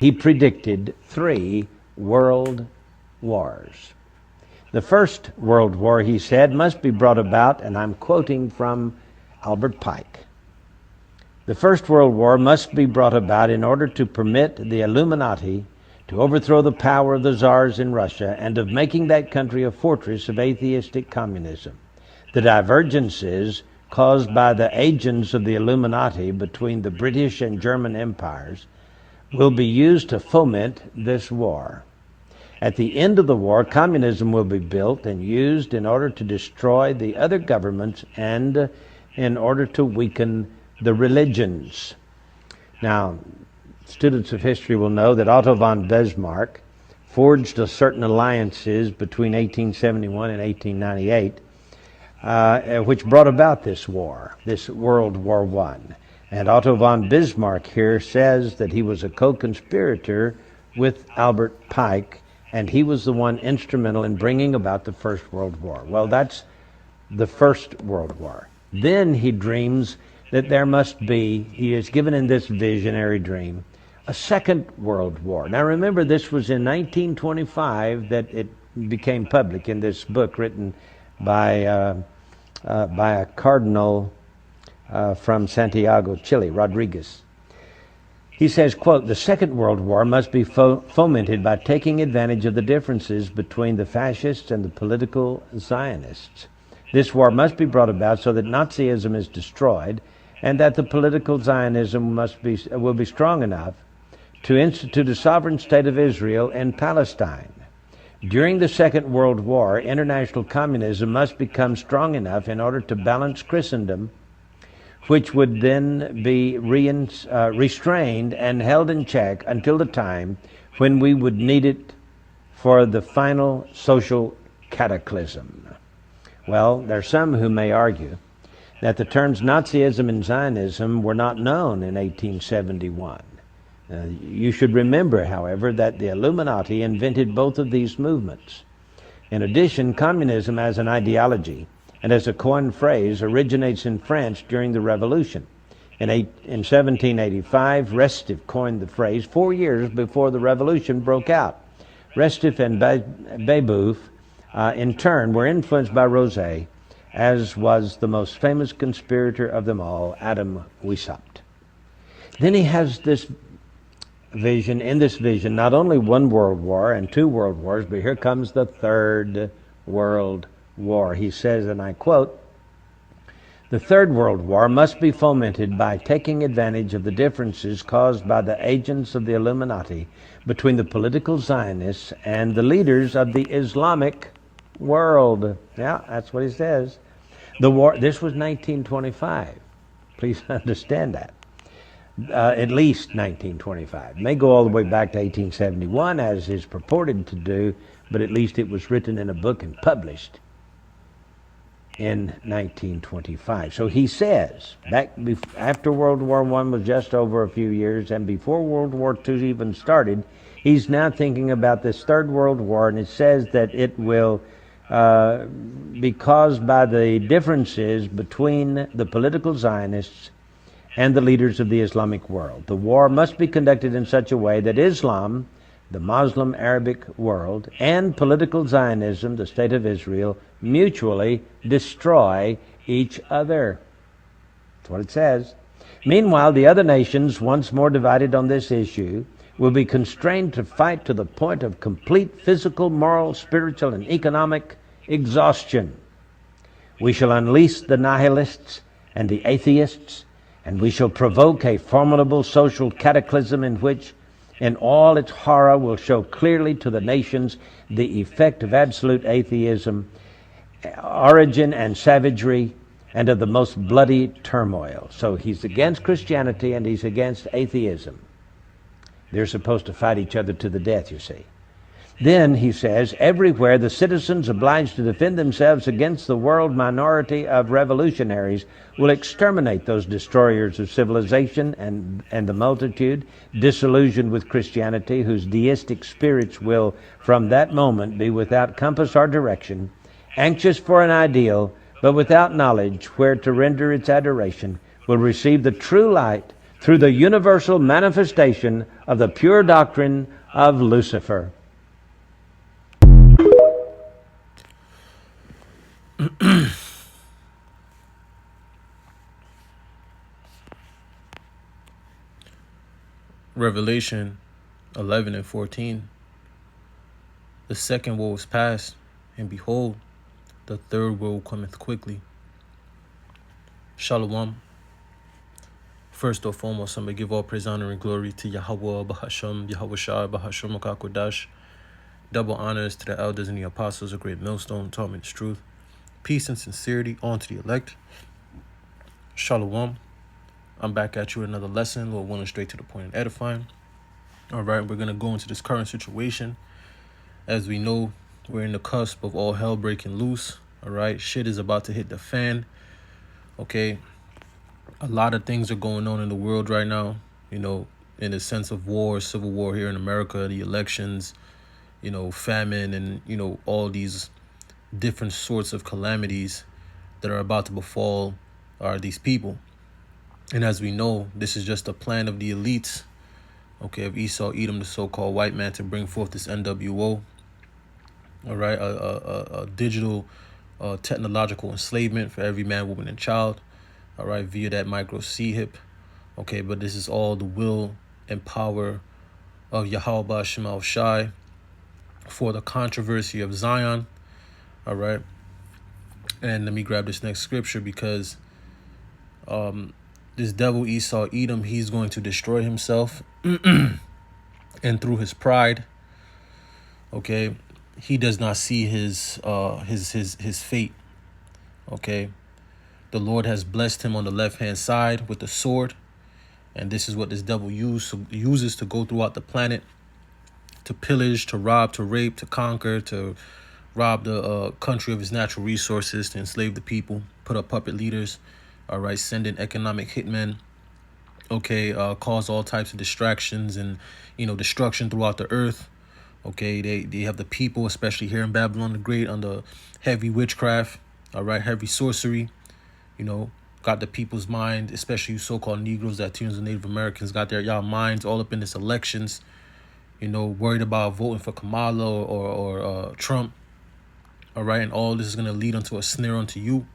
he predicted 3 world wars. The First World War, he said, must be brought about, and I'm quoting from Albert Pike. The First World War must be brought about in order to permit the Illuminati to overthrow the power of the czars in Russia and of making that country a fortress of atheistic communism. The divergences caused by the agents of the Illuminati between the British and German empires will be used to foment this war. At the end of the war, communism will be built and used in order to destroy the other governments and in order to weaken the religions. Now, students of history will know that Otto von Bismarck forged certain alliances between 1871 and 1898, which brought about this war, this World War I. And Otto von Bismarck here says that he was a co-conspirator with Albert Pike, and he was the one instrumental in bringing about the First World War. Well, that's the First World War. Then he dreams that there must be, he is given in this visionary dream, a Second World War. Now remember, this was in 1925 that it became public in this book written by a cardinal from Santiago, Chile, Rodriguez. He says, quote, "The Second World War must be fomented by taking advantage of the differences between the fascists and the political Zionists. This war must be brought about so that Nazism is destroyed and that the political Zionism will be strong enough to institute a sovereign state of Israel in Palestine. During the Second World War, international communism must become strong enough in order to balance Christendom, which would then be restrained and held in check until the time when we would need it for the final social cataclysm." Well, there are some who may argue that the terms Nazism and Zionism were not known in 1871. You should remember, however, that the Illuminati invented both of these movements. In addition, communism as an ideology and as a coined phrase originates in France during the Revolution. In 1785, Restif coined the phrase 4 years before the Revolution broke out. Restif and Babeuf, in turn, were influenced by Rosé, as was the most famous conspirator of them all, Adam Weishaupt. Then he has this vision, in this vision, not only 1 world war and 2 world wars, but here comes the 3rd World War. He says, and I quote, "The Third World War must be fomented by taking advantage of the differences caused by the agents of the Illuminati between the political Zionists and the leaders of the Islamic world." Yeah, that's what he says. The war, this was 1925. Please understand that. At least 1925. It may go all the way back to 1871, as is purported to do, but at least it was written in a book and published in 1925. So he says, after World War I was just over a few years, and before World War II even started, he's now thinking about this Third World War, and it says that it will be caused by the differences between the political Zionists and the leaders of the Islamic world. The war must be conducted in such a way that Islam, the Muslim Arabic world, and political Zionism, the State of Israel, mutually destroy each other. That's what it says. Meanwhile, the other nations, once more divided on this issue, will be constrained to fight to the point of complete physical, moral, spiritual, and economic exhaustion. We shall unleash the nihilists and the atheists, and we shall provoke a formidable social cataclysm in which, in all its horror, will show clearly to the nations the effect of absolute atheism, origin and savagery, and of the most bloody turmoil. So he's against Christianity and he's against atheism. They're supposed to fight each other to the death, you see. Then, he says, everywhere the citizens obliged to defend themselves against the world minority of revolutionaries will exterminate those destroyers of civilization and the multitude, disillusioned with Christianity, whose deistic spirits will from that moment be without compass or direction, anxious for an ideal, but without knowledge where to render its adoration, will receive the true light through the universal manifestation of the pure doctrine of Lucifer. Revelation 11 and 14. The second woe is past, and behold, the third woe cometh quickly. Shalom. First or foremost, I'm going to give all praise, honor, and glory to Yahweh, Bahasham, Yahweh Shai, Bahasham, Makakodash. Double honors to the elders and the apostles, a great millstone, taught me the truth. Peace and sincerity on to the elect. Shalom. I'm back at you with another lesson, Lord willing, straight to the point and edifying. All right, we're going to go into this current situation. As we know, we're in the cusp of all hell breaking loose. All right, shit is about to hit the fan. Okay, a lot of things are going on in the world right now, you know, in the sense of war, civil war here in America, the elections, you know, famine, and, you know, all these different sorts of calamities that are about to befall these people. And as we know, this is just a plan of the elites, okay, of Esau, Edom, the so-called white man, to bring forth this NWO, all right, a digital technological enslavement for every man, woman, and child, all right, via that micro C-hip, okay, but this is all the will and power of Yahweh Shema Shai for the controversy of Zion, all right. And let me grab this next scripture, because this devil Esau Edom, he's going to destroy himself and through his pride, okay, he does not see his fate, okay. The Lord has blessed him on the left-hand side with the sword, and this is what this devil uses to go throughout the planet, to pillage, to rob, to rape, to conquer, to rob the country of its natural resources, to enslave the people, put up puppet leaders, all right, send in economic hitmen, okay, cause all types of distractions and, you know, destruction throughout the earth. Okay, they have the people, especially here in Babylon the Great, under heavy witchcraft, all right, heavy sorcery, you know, got the people's mind, especially you so-called Negroes, Latinos, and Native Americans, got y'all minds all up in this elections, you know, worried about voting for Kamala or Trump, all right, and all this is going to lead onto a snare unto you,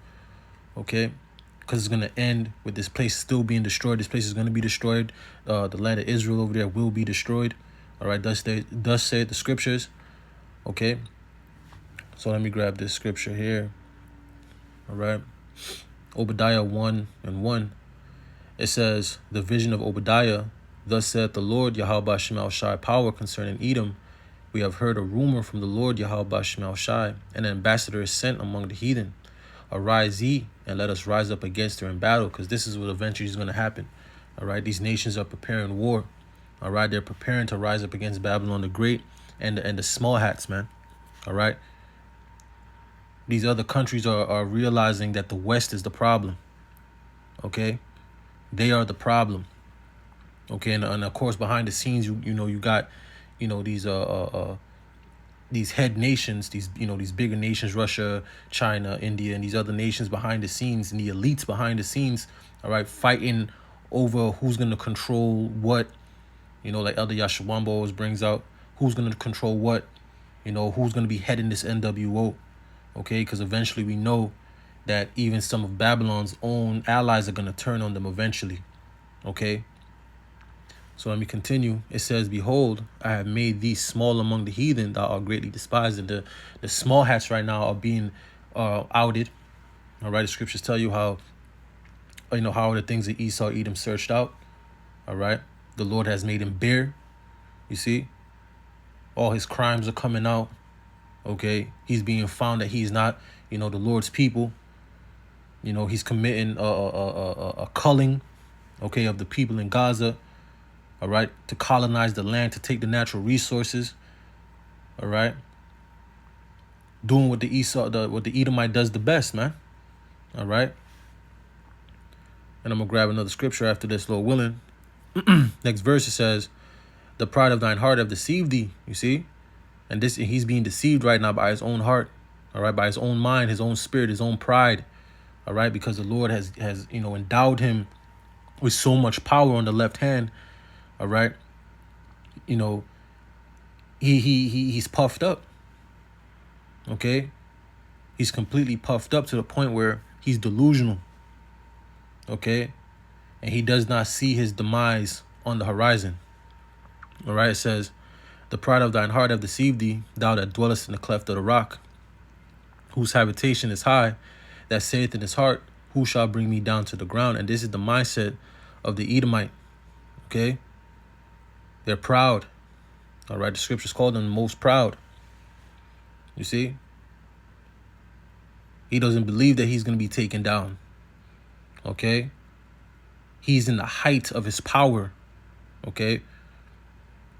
okay, because it's going to end with this place still being destroyed. This place is going to be destroyed. The land of Israel over there will be destroyed. All right, thus say the scriptures. Okay, so let me grab this scripture here. All right, Obadiah 1:1. It says, the vision of Obadiah, thus saith the Lord Yahweh Shema Shai, power concerning Edom. We have heard a rumor from the Lord Yahweh Shema Shai, an ambassador is sent among the heathen. Arise ye, and let us rise up against her in battle, because this is what eventually is going to happen. All right, these nations are preparing war. All right, they're preparing to rise up against Babylon the Great and the small hats, man. All right, these other countries are realizing that the West is the problem. Okay, they are the problem. Okay, and of course behind the scenes, you got, you know, these head nations, these bigger nations, Russia, China, India, and these other nations behind the scenes, and the elites behind the scenes, all right, fighting over who's going to control what, you know, like Elder Yashawamba always brings out, who's going to control what, you know, who's going to be heading this NWO, okay, because eventually we know that even some of Babylon's own allies are going to turn on them eventually, okay. So let me continue. It says, behold, I have made thee small among the heathen, thou art greatly despised. And the small hats right now are being outed. All right, the scriptures tell you how, you know, how are the things that Esau, Edom searched out. All right, the Lord has made him bare. You see, all his crimes are coming out. Okay, he's being found that he's not, you know, the Lord's people. You know, he's committing a culling, okay, of the people in Gaza. All right, to colonize the land, to take the natural resources. All right, doing what what the Edomite does the best, man. All right, and I'm gonna grab another scripture after this, Lord willing. Next verse, it says, the pride of thine heart have deceived thee. You see, and he's being deceived right now by his own heart. All right, by his own mind, his own spirit, his own pride. All right, because the Lord has you know, endowed him with so much power on the left hand, all right, you know, he's puffed up, okay? He's completely puffed up to the point where he's delusional, okay? And he does not see his demise on the horizon, all right? It says, the pride of thine heart have deceived thee, thou that dwellest in the cleft of the rock, whose habitation is high, that saith in his heart, who shall bring me down to the ground? And this is the mindset of the Edomite, okay? They're proud, all right? The scriptures call them most proud. You see? He doesn't believe that he's going to be taken down, okay? He's in the height of his power, okay?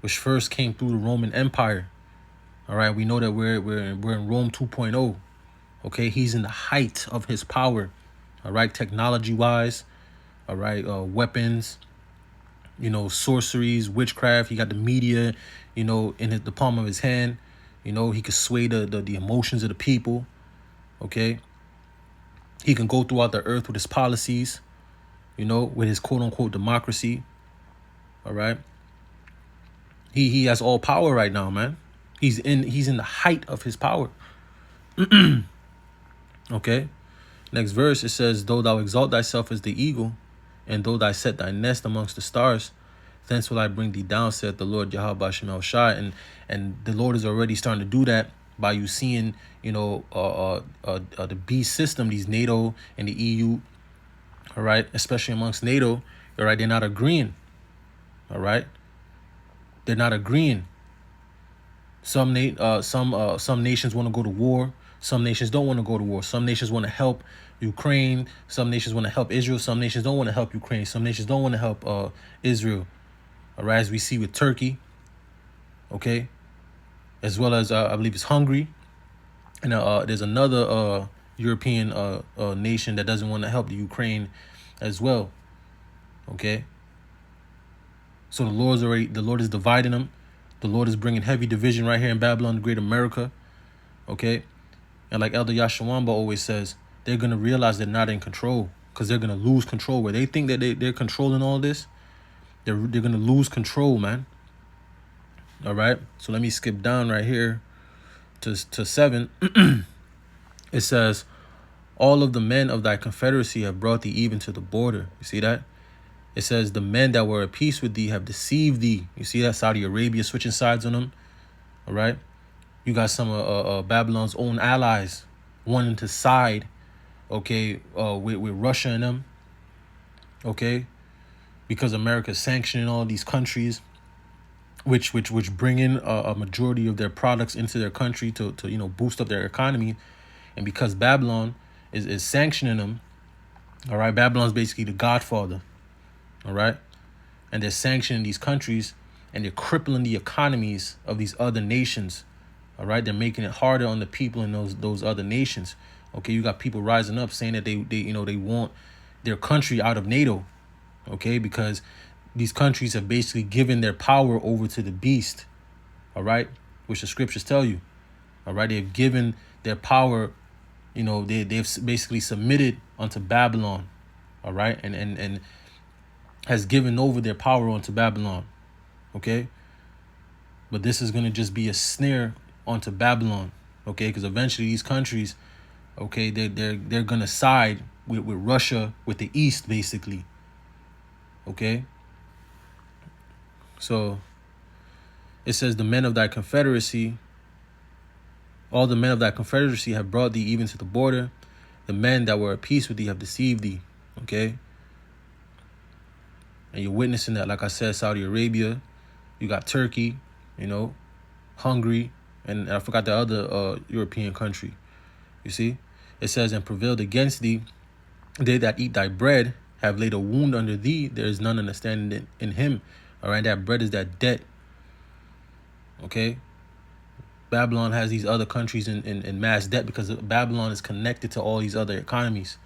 Which first came through the Roman Empire, all right? We know that we're in Rome 2.0, okay? He's in the height of his power, all right? Technology-wise, all right? Weapons, you know, sorceries, witchcraft. He got the media, you know, in the palm of his hand. You know, he could sway the emotions of the people, okay? He can go throughout the earth with his policies, you know, with his quote-unquote democracy, all right? He has all power right now, man. He's in the height of his power. Okay? Next verse, it says, though thou exalt thyself as the eagle, and though thou set thy nest amongst the stars, thence will I bring thee down, saith the Lord Yahweh Shem El Shai. And the Lord is already starting to do that by you seeing, you know, the beast system, these NATO and the EU, all right, especially amongst NATO, all right, they're not agreeing, all right? They're not agreeing. Some nations want to go to war. Some nations don't want to go to war. Some nations want to help Ukraine. Some nations want to help Israel. Some nations don't want to help Ukraine. Some nations don't want to help Israel. All right, as we see with Turkey, okay, as well as I believe it's Hungary, and there's another European nation that doesn't want to help the Ukraine as well. Okay, so the Lord is dividing them. The Lord is bringing heavy division right here in Babylon, the Great America. Okay, and like Elder Yashawamba always says, they're gonna realize they're not in control, because they're gonna lose control. Where they think that they're controlling all this, they're gonna lose control, man. All right, so let me skip down right here to 7. It says, all of the men of thy confederacy have brought thee even to the border. You see that? It says, the men that were at peace with thee have deceived thee. You see that? Saudi Arabia switching sides on them. All right, you got some of Babylon's own allies wanting to side, okay, with Russia and them, okay, because America's sanctioning all these countries, which bring in a majority of their products into their country to you know, boost up their economy. And because Babylon is sanctioning them, all right, Babylon's basically the godfather, all right, and they're sanctioning these countries, and they're crippling the economies of these other nations, all right. They're making it harder on the people in those other nations. Okay, you got people rising up saying that they you know, they want their country out of NATO, okay, because these countries have basically given their power over to the beast, all right, which the scriptures tell you, all right. They've given their power, you know, they've basically submitted unto Babylon, all right, and has given over their power onto Babylon, okay. But this is going to just be a snare onto Babylon, okay, because eventually these countries, okay, they're going to side with Russia, with the East, basically, okay. So it says, the men of thy confederacy, all the men of thy confederacy have brought thee even to the border. The men that were at peace with thee have deceived thee, okay. And you're witnessing that, like I said, Saudi Arabia, you got Turkey, you know, Hungary, and I forgot the other European country. You see, it says, and prevailed against thee. They that eat thy bread have laid a wound under thee. There is none understanding in him. All right, that bread is that debt. Okay, Babylon has these other countries in mass debt because Babylon is connected to all these other economies.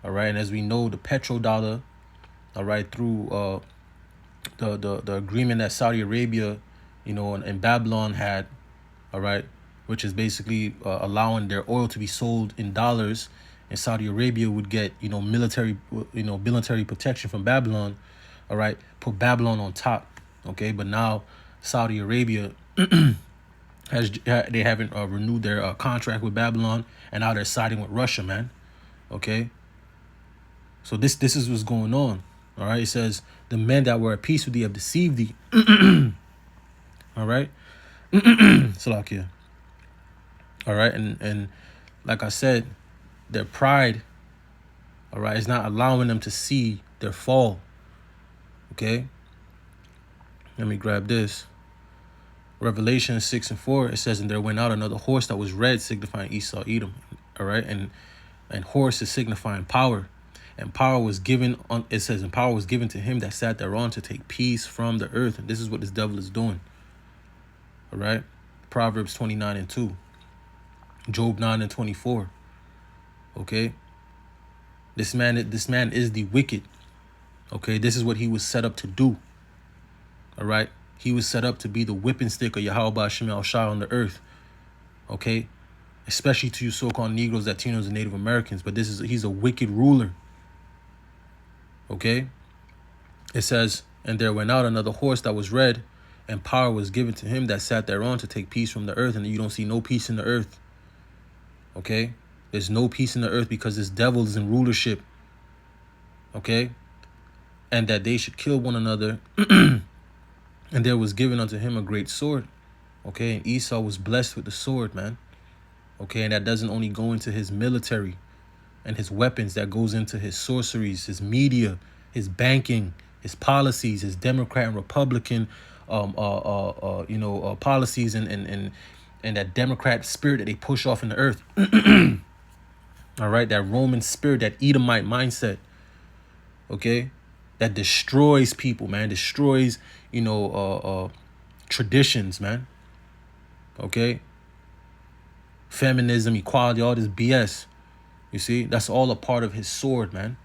All right, and as we know, the petrodollar, all right, through the agreement that Saudi Arabia, you know, and Babylon had, all right, which is basically allowing their oil to be sold in dollars and Saudi Arabia would get, military protection from Babylon. All right, put Babylon on top. Okay, but now Saudi Arabia they haven't renewed their contract with Babylon, and now they're siding with Russia, man. Okay, so this is what's going on. All right, it says the men that were at peace with thee have deceived thee. All right, Salakia. All right, and like I said, their pride, all right, is not allowing them to see their fall. Okay, let me grab this. Revelation 6:4, it says, and there went out another horse that was red, signifying Esau, Edom. All right, and horse is signifying power, and power was given on. It says, and power was given to him that sat thereon to take peace from the earth. And this is what this devil is doing. All right, Proverbs 29:2, Job 9:24. Okay, this man is the wicked. Okay, this is what he was set up to do. All right, he was set up to be the whipping stick of Yahweh Ba'Shem Al-Shai on the earth. Okay, especially to you so-called Negroes, Latinos, and Native Americans. But he's a wicked ruler. Okay, it says, and there went out another horse that was red, and power was given to him that sat thereon to take peace from the earth. And you don't see no peace in the earth. Okay, there's no peace in the earth because this devil is in rulership. Okay, and that they should kill one another. And there was given unto him a great sword. Okay, and Esau was blessed with the sword, man. Okay, and that doesn't only go into his military and his weapons, that goes into his sorceries, his media, his banking, his policies, his Democrat and Republican policies, and that Democrat spirit that they push off in the earth. All right, that Roman spirit, that Edomite mindset. Okay, that destroys people, man, destroys, traditions, man. Okay, feminism, equality, all this BS. You see, that's all a part of his sword, man.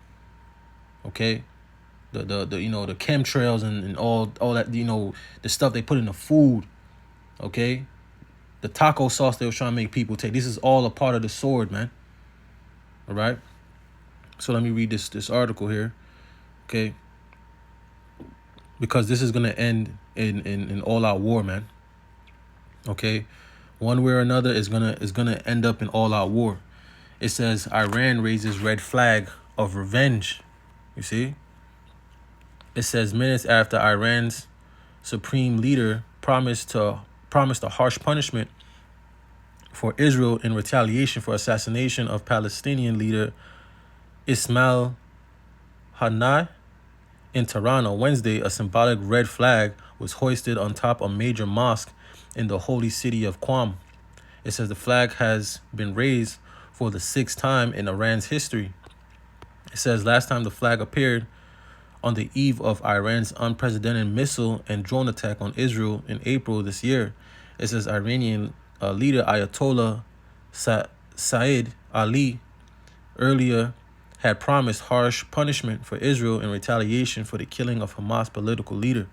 Okay, the chemtrails and all that, the stuff they put in the food. Okay, the taco sauce they were trying to make people take. This is all a part of the sword, man. All right, so let me read this article here. Okay, because this is gonna end in all-out war, man. Okay, one way or another is gonna end up in all-out war. It says Iran raises red flag of revenge. You see, it says minutes after Iran's supreme leader promised a harsh punishment for Israel in retaliation for assassination of Palestinian leader Ismail Haniyeh in Tehran on Wednesday, a symbolic red flag was hoisted on top of a major mosque in the holy city of Qom. It says the flag has been raised for the 6th time in Iran's history. It says last time the flag appeared on the eve of Iran's unprecedented missile and drone attack on Israel in April this year. It says Iranian leader Ayatollah Said Ali earlier had promised harsh punishment for Israel in retaliation for the killing of Hamas political leader.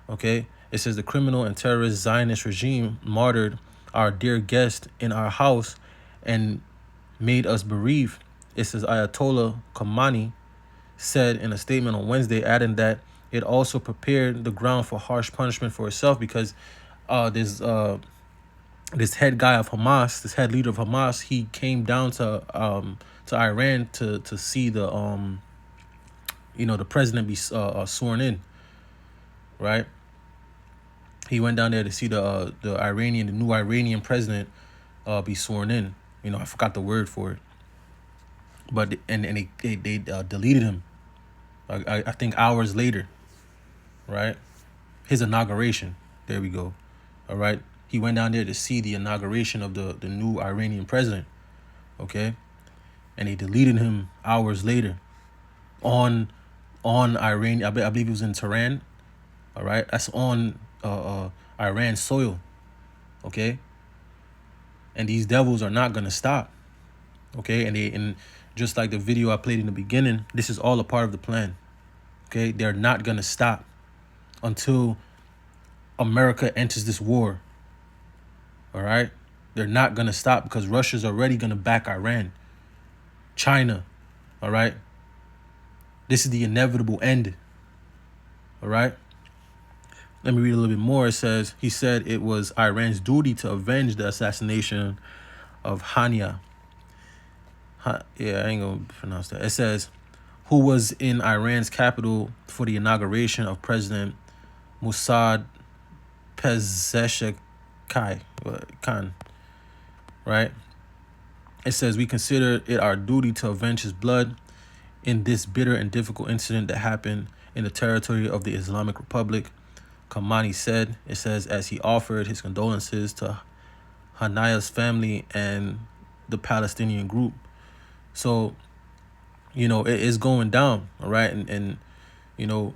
Okay, it says the criminal and terrorist Zionist regime martyred our dear guest in our house and made us bereaved. It says Ayatollah Khamenei said in a statement on Wednesday, adding that it also prepared the ground for harsh punishment for itself because this head guy of Hamas, this head leader of Hamas, he came down to Iran to see the the president be sworn in, right? He went down there to see the new Iranian president be sworn in. I forgot the word for it, but and they deleted him. I think hours later, right? His inauguration. There we go. All right. He went down there to see the inauguration of the new Iranian president. Okay. And they deleted him hours later on Iran. I believe it was in Tehran. All right. That's on Iran soil. Okay. And these devils are not going to stop. Okay. And just like the video I played in the beginning, this is all a part of the plan. Okay. They're not going to stop until America enters this war. All right. They're not going to stop because Russia's already going to back Iran. China. All right. This is the inevitable end. All right. Let me read a little bit more. It says, he said it was Iran's duty to avenge the assassination of Hania. Yeah, I ain't going to pronounce that. It says, who was in Iran's capital for the inauguration of President Mossad Pezeshkian, right? It says, we consider it our duty to avenge his blood in this bitter and difficult incident that happened in the territory of the Islamic Republic. Khamenei said, it says, as he offered his condolences to Hania's family and the Palestinian group. So, you know, it is going down, all right? And you know,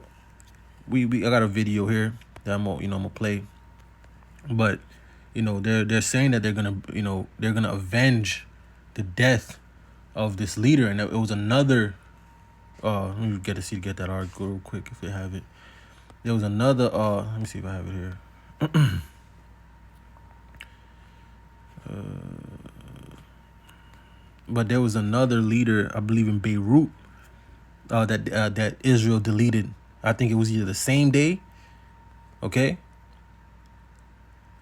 I got a video here that I'm gonna play. But, you know, they're saying that they're gonna avenge the death of this leader. And it was another let me get that article real quick if they have it. There was another let me see if I have it here. But there was another leader, I believe in Beirut, that Israel deleted. I think it was either the same day. Okay.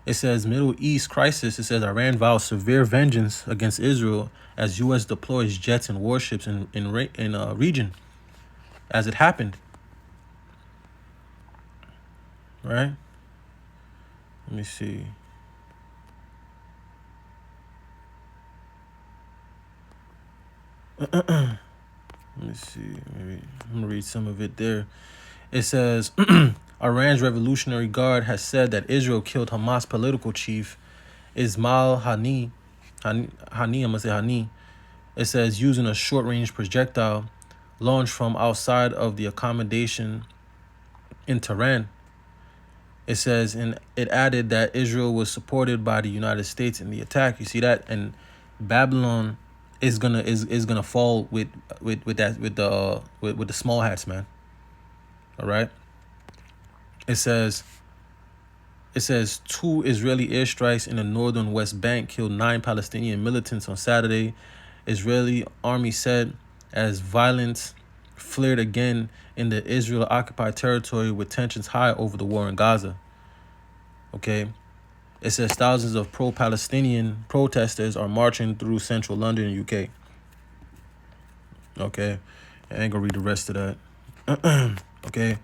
It says Middle East crisis. It says Iran vows severe vengeance against Israel as U.S. deploys jets and warships in region as it happened. Right? Let me see. Let me see. Maybe I'm gonna read some of it there. It says Iran's Revolutionary Guard has said that Israel killed Hamas political chief Ismail Hani. I'm gonna say Hani. It says using a short-range projectile launched from outside of the accommodation in Tehran. It says, and it added that Israel was supported by the United States in the attack. You see that, and Babylon is gonna fall with the small hats, man. All right. It says 2 Israeli airstrikes in the northern West Bank killed 9 Palestinian militants on Saturday. Israeli army said as violence flared again in the Israel-occupied territory with tensions high over the war in Gaza. Okay. It says thousands of pro-Palestinian protesters are marching through central London and UK. Okay. I ain't gonna read the rest of that. Okay.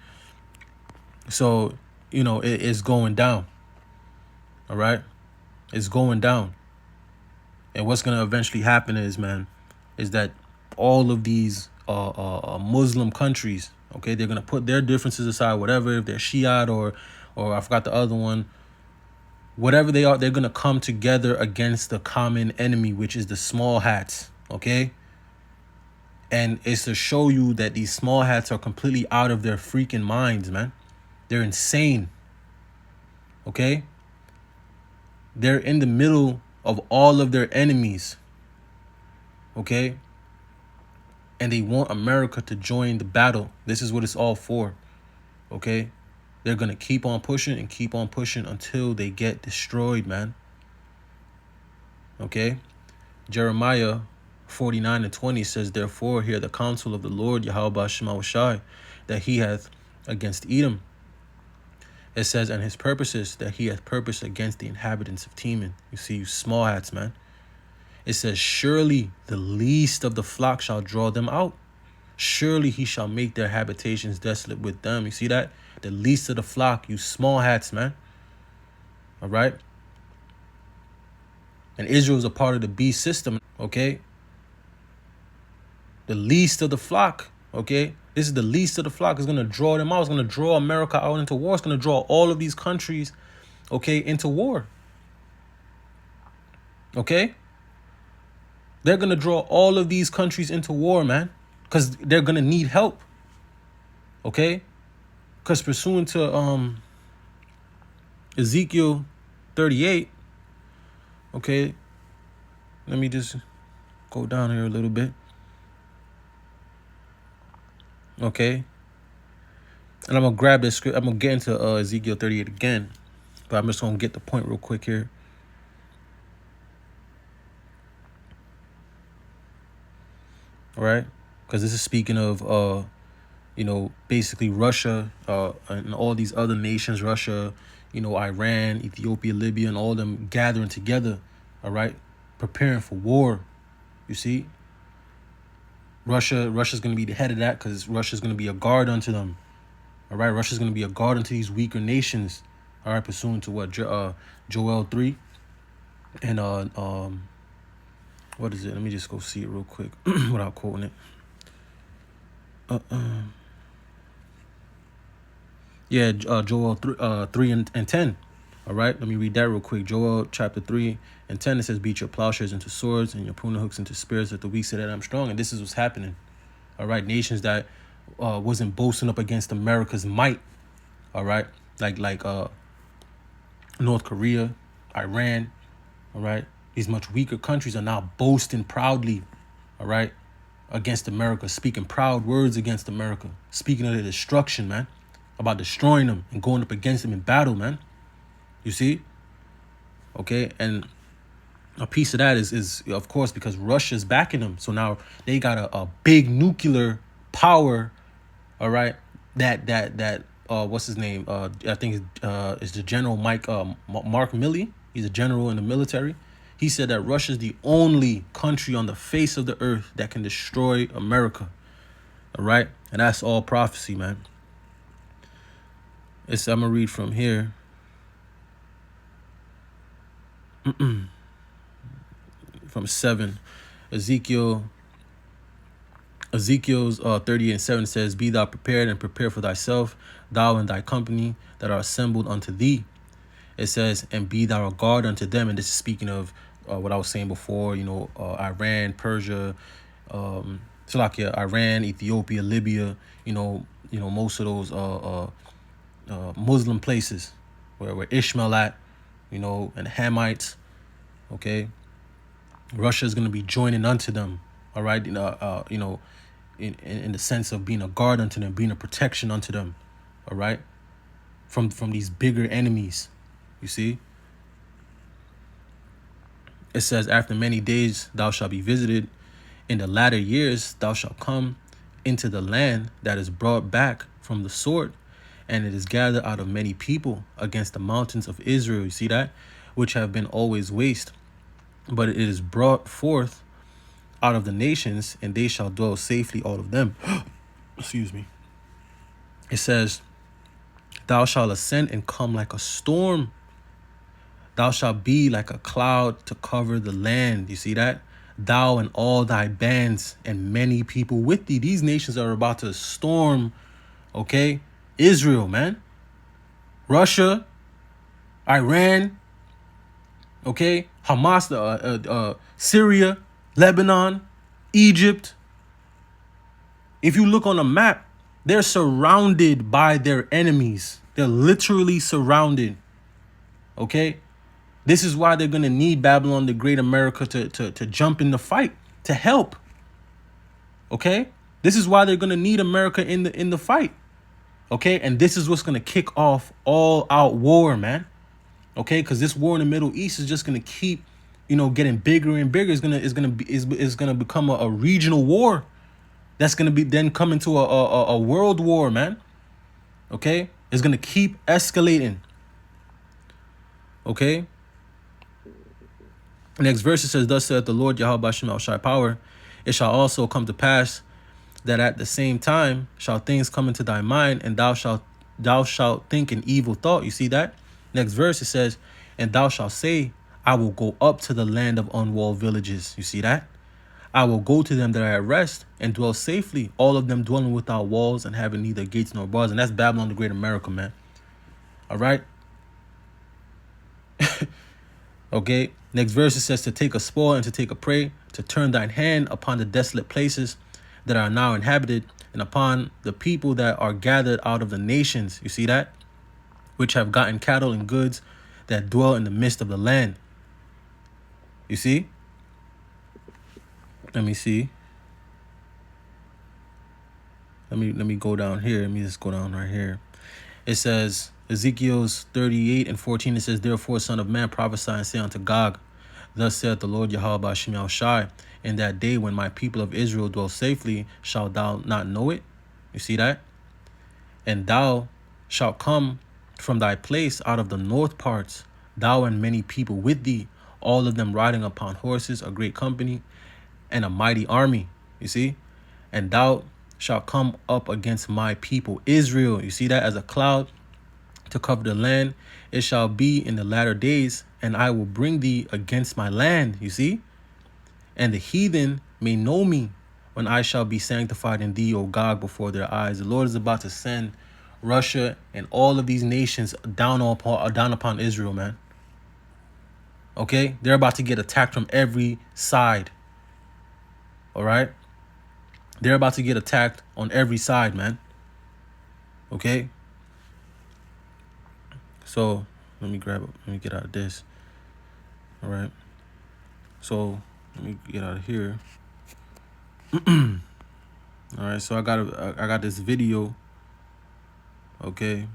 So, you know, it's going down. All right. It's going down. And what's going to eventually happen is that all of these Muslim countries, okay, they're going to put their differences aside, whatever, if they're Shiite or I forgot the other one, whatever they are, they're going to come together against the common enemy, which is the small hats, okay? And it's to show you that these small hats are completely out of their freaking minds, man. They're insane, okay? They're in the middle of all of their enemies, okay? And they want America to join the battle. This is what it's all for, okay? They're going to keep on pushing and keep on pushing until they get destroyed, man. Okay? Jeremiah 49:20 says, therefore hear the counsel of the Lord Yahweh Shema Shai, that he hath against Edom. It says, and his purposes that he hath purposed against the inhabitants of Teman. You see, you small hats, man. It says, surely the least of the flock shall draw them out. Surely he shall make their habitations desolate with them. You see that? The least of the flock, you small hats, man. All right? And Israel is a part of the beast system, okay? The least of the flock, okay? This is the least of the flock. It's going to draw them out. It's going to draw America out into war. It's going to draw all of these countries, okay, into war. Okay? They're going to draw all of these countries into war, man, because they're going to need help. Okay? Because pursuant to Ezekiel 38, okay, let me just go down here a little bit. Okay. And I'm going to grab this script. I'm going to get into Ezekiel 38 again. But I'm just going to get the point real quick here. All right, because this is speaking of basically Russia and all these other nations, Russia, Iran, Ethiopia, Libya, and all of them gathering together, all right, preparing for war. You see, Russia's going to be the head of that, because Russia's going to be a guard unto them. All right, Russia's going to be a guard unto these weaker nations. All right, pursuant to what Joel 3 and what is it? Let me just go see it real quick without quoting it. Joel 3 and 10. All right, let me read that real quick. Joel chapter 3 and 10, it says, beat your plowshares into swords and your pruning hooks into spears, that the weak say that I'm strong. And this is what's happening. All right, nations that wasn't boasting up against America's might. All right, like North Korea, Iran. All right, these much weaker countries are now boasting proudly. All right, against America, speaking proud words against America, speaking of the destruction, man, about destroying them and going up against them in battle, man. You see? Okay, and a piece of that is of course, because Russia's backing them. So now they got a big nuclear power, all right, that what's his name? I think is the General Mark Milley. He's a general in the military. He said that Russia's the only country on the face of the earth that can destroy America. All right, and that's all prophecy, man. I'm gonna read from here. From 7, Ezekiel's 30 and 7 says, be thou prepared and prepare for thyself, thou and thy company that are assembled unto thee. It says, and be thou a guard unto them. And this is speaking of what I was saying before, Iran, Persia, Iran, Ethiopia, Libya, most of those Muslim places where Ishmael at, and the Hamites. Okay, Russia is going to be joining unto them. All right, in the sense of being a guard unto them, being a protection unto them. All right, from these bigger enemies. You see, it says, after many days thou shalt be visited, in the latter years thou shalt come into the land that is brought back from the sword, and it is gathered out of many people against the mountains of Israel. You see that? Which have been always waste, but it is brought forth out of the nations, and they shall dwell safely, all of them. Excuse me. It says, thou shalt ascend and come like a storm. Thou shalt be like a cloud to cover the land. You see that? Thou and all thy bands and many people with thee. These nations are about to storm, okay, Israel, man. Russia, Iran, okay, Hamas, Syria, Lebanon, Egypt. If you look on a map, they're surrounded by their enemies. They're literally surrounded. Okay? This is why they're going to need Babylon the Great, America, to jump in the fight, to help. Okay? This is why they're going to need America in the fight. Okay? And this is what's going to kick off all out war, man. Okay? Because this war in the Middle East is just going to keep, getting bigger and bigger. It's going to become a regional war. That's going to be then come into a world war, man. Okay? It's going to keep escalating. Okay? Next verse, it says, thus saith the Lord Yahweh Shem El Shai Power, it shall also come to pass that at the same time shall things come into thy mind, and thou shalt think an evil thought. You see that? Next verse, it says, and thou shalt say, I will go up to the land of unwalled villages. You see that? I will go to them that are at rest and dwell safely, all of them dwelling without walls and having neither gates nor bars. And that's Babylon the Great, America, man. All right? Okay? Next verse, it says, to take a spoil and to take a prey, to turn thine hand upon the desolate places that are now inhabited, and upon the people that are gathered out of the nations. You see that? Which have gotten cattle and goods, that dwell in the midst of the land. You see? Let me see. Let me go down here. Let me just go down right here. It says, Ezekiel's 38 and 14, it says, therefore, son of man, prophesy and say unto Gog, Thus saith the Lord Yahweh Ba'Shem Yahushai, in that day when my people of Israel dwell safely, shalt thou not know it? You see that? And thou shalt come from thy place out of the north parts, thou and many people with thee, all of them riding upon horses, a great company, and a mighty army. You see? And thou shalt come up against my people Israel. You see that? As a cloud to cover the land. It shall be in the latter days, and I will bring thee against my land. You see? And the heathen may know me when I shall be sanctified in thee, O God, before their eyes. The Lord is about to send Russia and all of these nations down upon Israel, man. Okay? They're about to get attacked from every side. All right? They're about to get attacked on every side, man. Okay? So, let me get out of this. All right? So, let me get out of here. All right, so I got this video. Okay?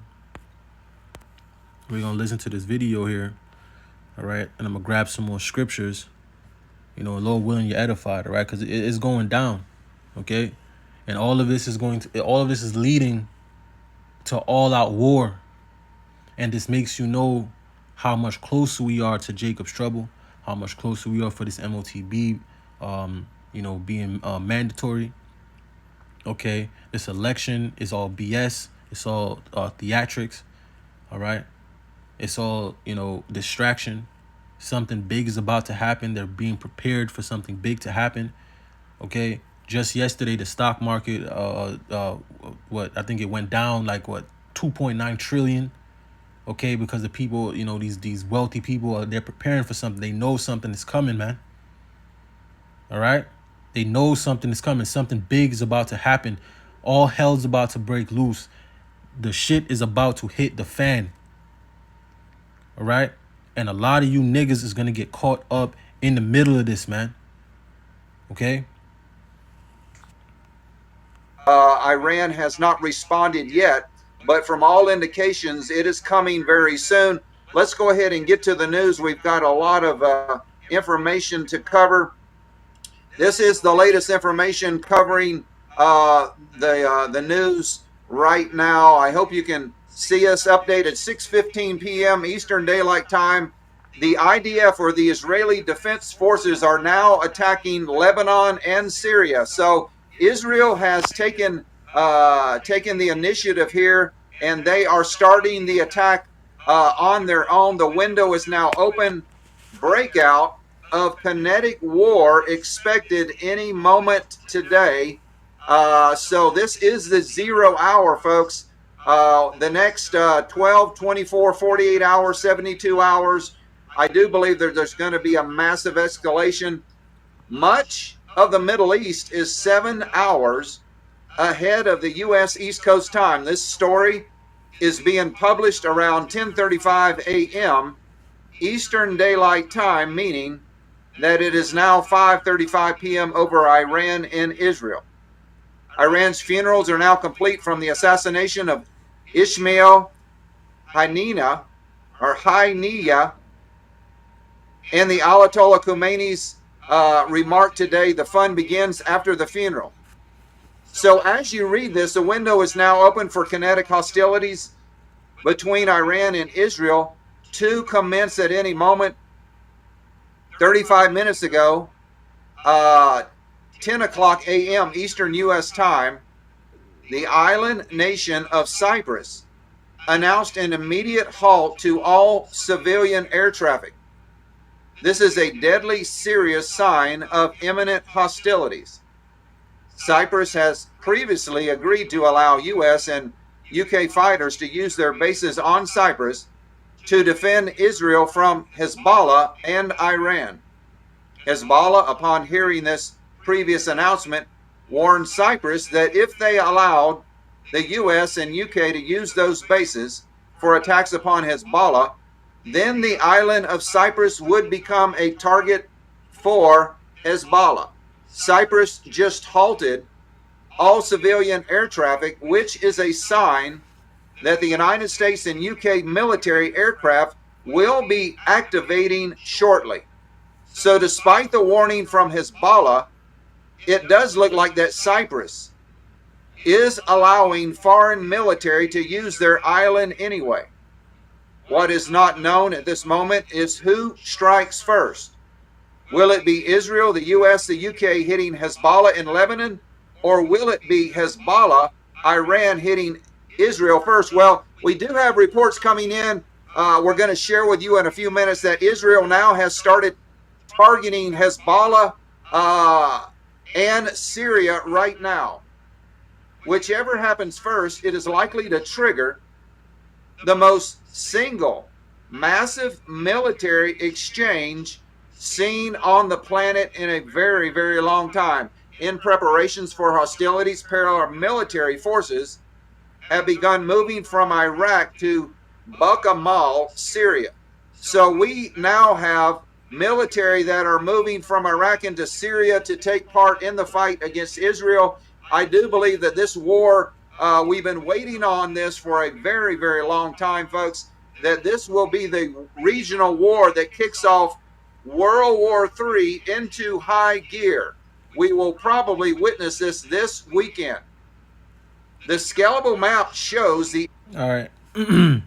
We're going to listen to this video here. All right? And I'm going to grab some more scriptures. You know, Lord willing, you're edified, all right? Because it's going down. Okay? And all of this is leading to all-out war. And this makes you know how much closer we are to Jacob's trouble, how much closer we are for this MOTB, being mandatory. Okay, this election is all BS. It's all theatrics. All right, it's all distraction. Something big is about to happen. They're being prepared for something big to happen. Okay, just yesterday the stock market, I think it went down like 2.9 trillion. Okay, because the people, these wealthy people, they're preparing for something. They know something is coming, man. All right? They know something is coming. Something big is about to happen. All hell's about to break loose. The shit is about to hit the fan. All right? And a lot of you niggas is going to get caught up in the middle of this, man. Okay? Iran has not responded yet, but from all indications, it is coming very soon. Let's go ahead and get to the news. We've got a lot of information to cover. This is the latest information covering the news right now. I hope you can see us updated 6:15 p.m. Eastern Daylight Time. The IDF, or the Israeli Defense Forces, are now attacking Lebanon and Syria. So Israel has taken the initiative here, and they are starting the attack on their own. The window is now open. Breakout of kinetic war expected any moment today. So this is the 0 hour, folks. The next 12, 24, 48 hours, 72 hours, I do believe there's going to be a massive escalation. Much of the Middle East is 7 hours ahead of the U.S. East Coast time. This story is being published around 10:35 a.m. Eastern Daylight Time, meaning that it is now 5:35 p.m. over Iran and Israel. Iran's funerals are now complete from the assassination of Ismail Haniyeh, and the Ayatollah Khomeini's remark today, the fun begins after the funeral. So as you read this, the window is now open for kinetic hostilities between Iran and Israel to commence at any moment. 35 minutes ago, 10 o'clock a.m. Eastern U.S. time, the island nation of Cyprus announced an immediate halt to all civilian air traffic. This is a deadly serious sign of imminent hostilities. Cyprus has previously agreed to allow U.S. and UK fighters to use their bases on Cyprus to defend Israel from Hezbollah and Iran. Hezbollah, upon hearing this previous announcement, warned Cyprus that if they allowed the U.S. and UK to use those bases for attacks upon Hezbollah, then the island of Cyprus would become a target for Hezbollah. Cyprus just halted all civilian air traffic, which is a sign that the United States and UK military aircraft will be activating shortly. So despite the warning from Hezbollah, it does look like that Cyprus is allowing foreign military to use their island anyway. What is not known at this moment is who strikes first. Will it be Israel, the US, the UK hitting Hezbollah in Lebanon? Or will it be Hezbollah, Iran hitting Israel first? Well, we do have reports coming in. We're going to share with you in a few minutes that Israel now has started targeting Hezbollah and Syria right now. Whichever happens first, it is likely to trigger the most single massive military exchange seen on the planet in a very, very long time. In preparations for hostilities, parallel military forces have begun moving from Iraq to Bakhmul, Syria. So we now have military that are moving from Iraq into Syria to take part in the fight against Israel. I do believe that this war, we've been waiting on this for a very, very long time, folks, that this will be the regional war that kicks off World War III into high gear. We will probably witness this weekend. The scalable map shows the... All right. And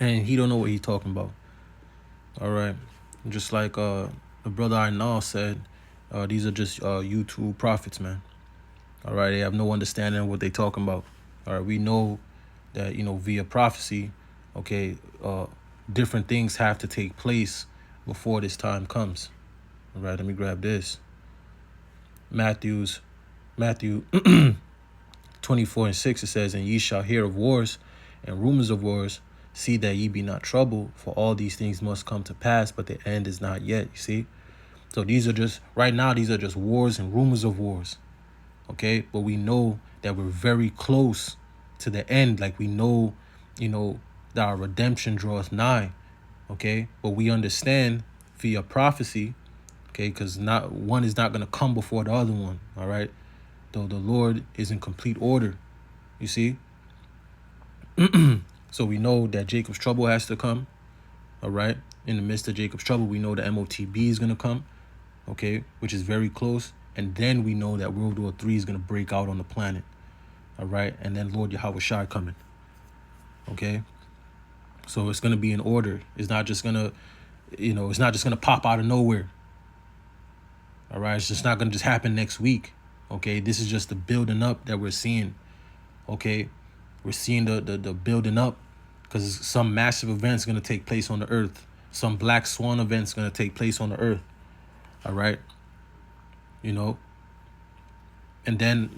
he don't know what he's talking about. All right. Just like the brother Arnal said, these are just YouTube prophets, man. All right. They have no understanding of what they're talking about. All right. We know that, via prophecy, okay, different things have to take place before this time comes. All right. Let me grab this. Matthew 24:6, it says, "And ye shall hear of wars and rumors of wars. See that ye be not troubled, for all these things must come to pass, but the end is not yet." You see? So these are just, right now, these are just wars and rumors of wars. Okay? But we know that we're very close to the end. Like we know, that our redemption draweth nigh. Okay? But we understand via prophecy, okay, because not one is not going to come before the other one. All right? Though the Lord is in complete order. You see? So we know that Jacob's trouble has to come. All right. In the midst of Jacob's trouble, we know the MOTB is going to come. Okay. Which is very close. And then we know that World War III is going to break out on the planet. All right. And then Lord Yahweh Shai coming. Okay. So it's going to be in order. It's not just going to, it's not just going to pop out of nowhere. All right. It's just not going to just happen next week. Okay. This is just the building up that we're seeing. Okay. We're seeing the building up because some massive event's going to take place on the earth. Some black swan event's going to take place on the earth. All right. And then,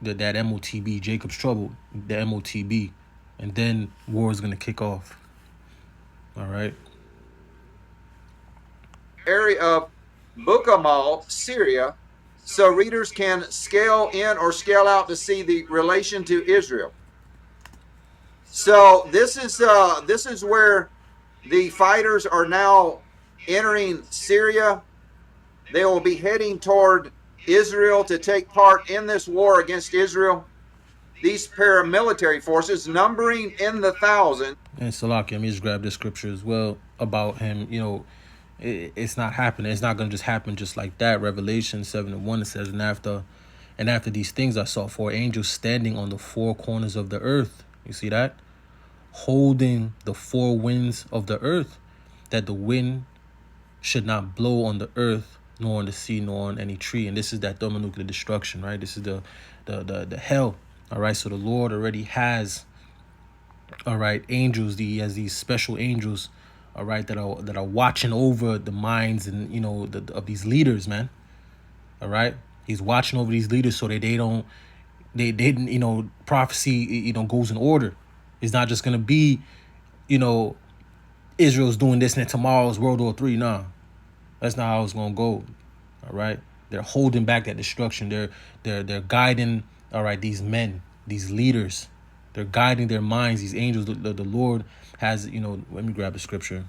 that MOTB, Jacob's trouble, the MOTB, and then war is going to kick off. All right. Area of Bakhmul, Syria, so readers can scale in or scale out to see the relation to Israel. So this is where the fighters are now entering Syria. They will be heading toward Israel to take part in this war against Israel. These paramilitary forces, numbering in the thousands. And Salaki, let me just grab this scripture as well about him. It's not happening. It's not going to just happen just like that. Revelation 7:1, it says, and after these things I saw 4 angels standing on the 4 corners of the earth. You see that? Holding the 4 winds of the earth, that the wind should not blow on the earth, nor on the sea, nor on any tree. And this is that thermonuclear destruction, right? This is the hell. All right. So the Lord already has, all right, angels. He has these special angels, all right, that are watching over the minds and of these leaders, man. All right, he's watching over these leaders so that they didn't prophecy goes in order. It's not just gonna be Israel's doing this and then tomorrow's World War III. Nah, that's not how it's gonna go. All right, they're holding back that destruction. They're guiding, all right, these men, these leaders. They're guiding their minds, these angels. The Lord has, let me grab the scripture.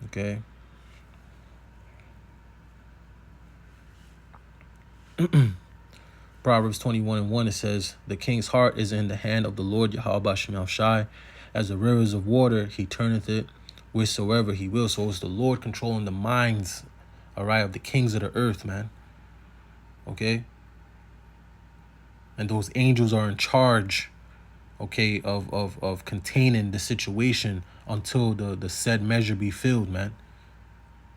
Okay. Proverbs 21:1, it says, the king's heart is in the hand of the Lord Yahweh Shemel Shai. As the rivers of water, he turneth it whithersoever he will. So it's the Lord controlling the minds, all right, of the kings of the earth, man. Okay? And those angels are in charge, okay, of containing the situation until the said measure be filled, man.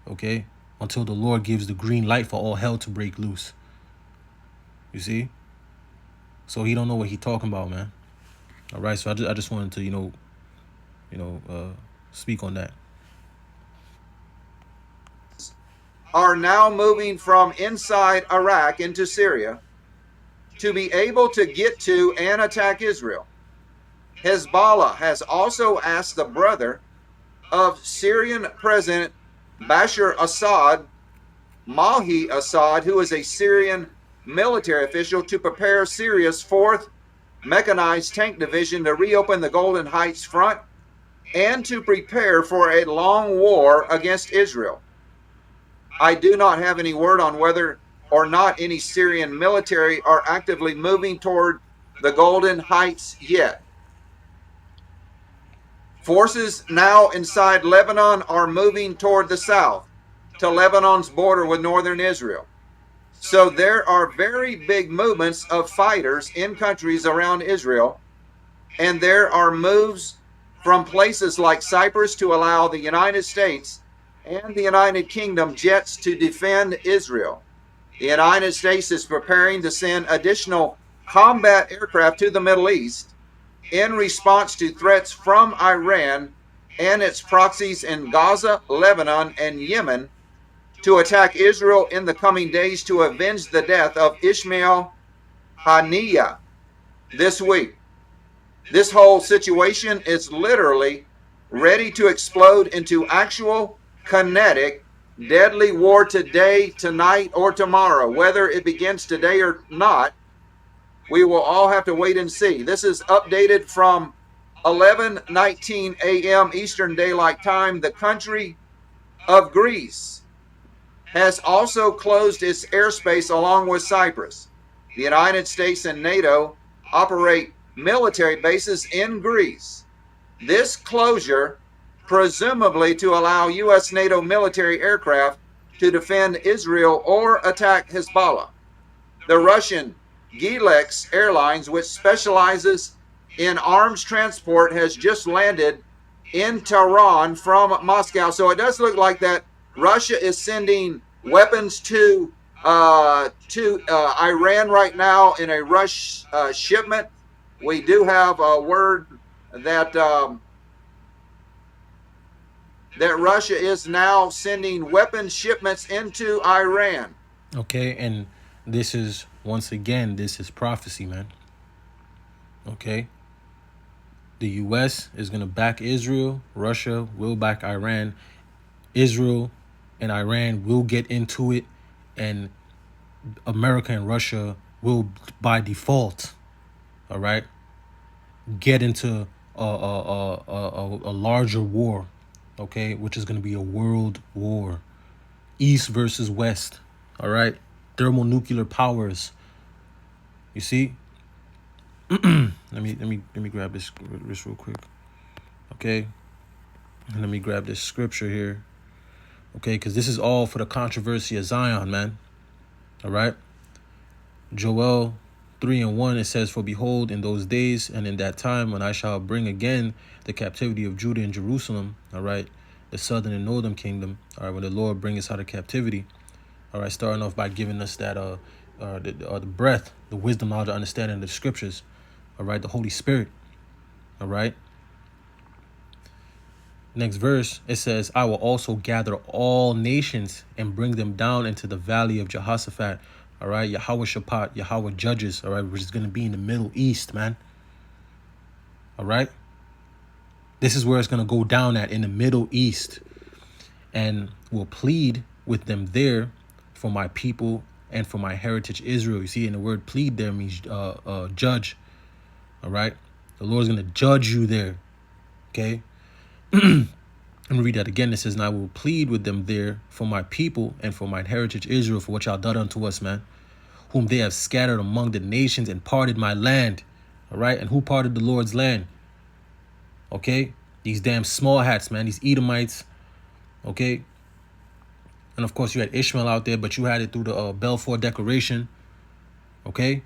Okay? Until the Lord gives the green light for all hell to break loose. You see? So he don't know what he talking about, man. All right, so I just wanted to, speak on that. Are now moving from inside Iraq into Syria to be able to get to and attack Israel. Hezbollah has also asked the brother of Syrian President Bashar Assad, Mahi Assad, who is a Syrian military official, to prepare Syria's 4th Mechanized Tank Division to reopen the Golden Heights front and to prepare for a long war against Israel. I do not have any word on whether or not any Syrian military are actively moving toward the Golden Heights yet. Forces now inside Lebanon are moving toward the south, to Lebanon's border with northern Israel. So there are very big movements of fighters in countries around Israel, and there are moves from places like Cyprus to allow the United States and the United Kingdom jets to defend Israel. The United States is preparing to send additional combat aircraft to the Middle East in response to threats from Iran and its proxies in Gaza, Lebanon, and Yemen to attack Israel in the coming days to avenge the death of Ismail Haniyeh this week. This whole situation is literally ready to explode into actual kinetic, deadly war today, tonight, or tomorrow. Whether it begins today or not, we will all have to wait and see. This is updated from 11:19 a.m. Eastern Daylight Time. The country of Greece has also closed its airspace along with Cyprus. The United States and NATO operate military bases in Greece. This closure presumably to allow U.S. NATO military aircraft to defend Israel or attack Hezbollah. The Russian Gilex Airlines, which specializes in arms transport, has just landed in Tehran from Moscow. So it does look like that Russia is sending weapons to Iran right now in a rush shipment. We do have a word that that Russia is now sending weapon shipments into Iran. Okay, and this is, once again, this is prophecy, man. Okay? The U.S. is going to back Israel. Russia will back Iran. Israel and Iran will get into it. And America and Russia will, by default, all right, get into a larger war. Okay, which is going to be a world war, East versus West. All right, thermonuclear powers. You see? let me grab this real quick. Okay, and let me grab this scripture here. Okay, because this is all for the controversy of Zion, man. All right, Joel 3:1, it says, "For behold, in those days and in that time, when I shall bring again the captivity of Judah and Jerusalem," all right, the southern and northern kingdom, all right, when the Lord brings us out of captivity, all right, starting off by giving us that the breath, the wisdom, knowledge, understanding of the scriptures, all right, the Holy Spirit, all right. Next verse, it says, "I will also gather all nations and bring them down into the valley of Jehoshaphat." All right, Yahweh Shaphat, Yahweh Judges, all right, which is going to be in the Middle East, man. All right. This is where it's going to go down at, in the Middle East. And will plead with them there for my people and for my heritage Israel. You see, in the word plead there means judge. All right. The Lord's going to judge you there. Okay. I'm going to read that again. It says, "And I will plead with them there for my people and for my heritage Israel, for what y'all done unto us, man. whom they have scattered among the nations and parted my land. All right. And who parted the Lord's land? Okay. These damn small hats, man. These Edomites. Okay. And of course you had Ishmael out there, but you had it through the Balfour Declaration. Okay.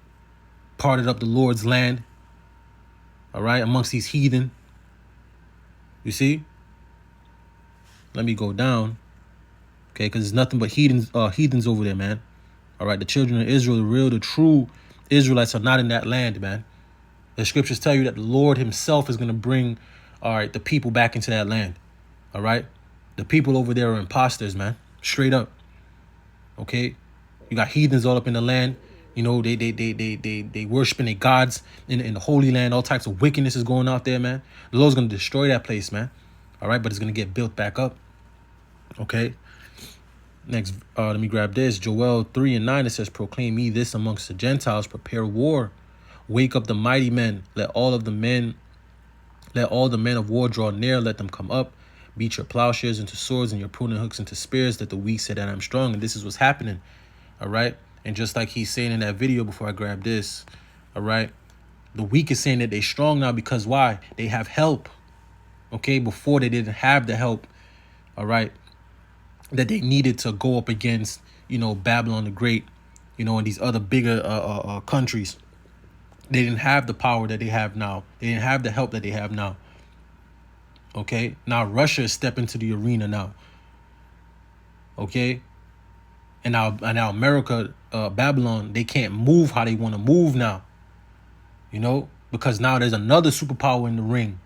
Parted up the Lord's land. All right. Amongst these heathen. You see? Let me go down. Okay. Because there's nothing but heathens over there, man. All right. The children of Israel, the true Israelites are not in that land, man. The scriptures tell you that the Lord himself is going to bring, all right, the people back into that land. All right. The people over there are imposters, man. Straight up. Okay. You got heathens all up in the land. You know, they worshiping their gods in the Holy Land. All types of wickedness is going out there, man. The Lord's going to destroy that place, man. All right. But it's going to get built back up. Okay. Next, let me grab this. Joel 3:9. It says, proclaim ye this amongst the Gentiles. Prepare war. Wake up the mighty men. Let all the men of war draw near. Let them come up. Beat your plowshares into swords and your pruning hooks into spears. Let the weak say that I'm strong. And this is what's happening. All right. And just like he's saying in that video before I grab this. All right. The weak is saying that they're strong now because why? They have help. Okay. Before they didn't have the help. All right. That they needed to go up against, you know, Babylon the Great, you know, and these other bigger countries. They didn't have the power that they have now. They didn't have the help that they have now. Okay. Now Russia is stepping into the arena now. Okay. And now America, Babylon, they can't move how they want to move now. You know, because now there's another superpower in the ring.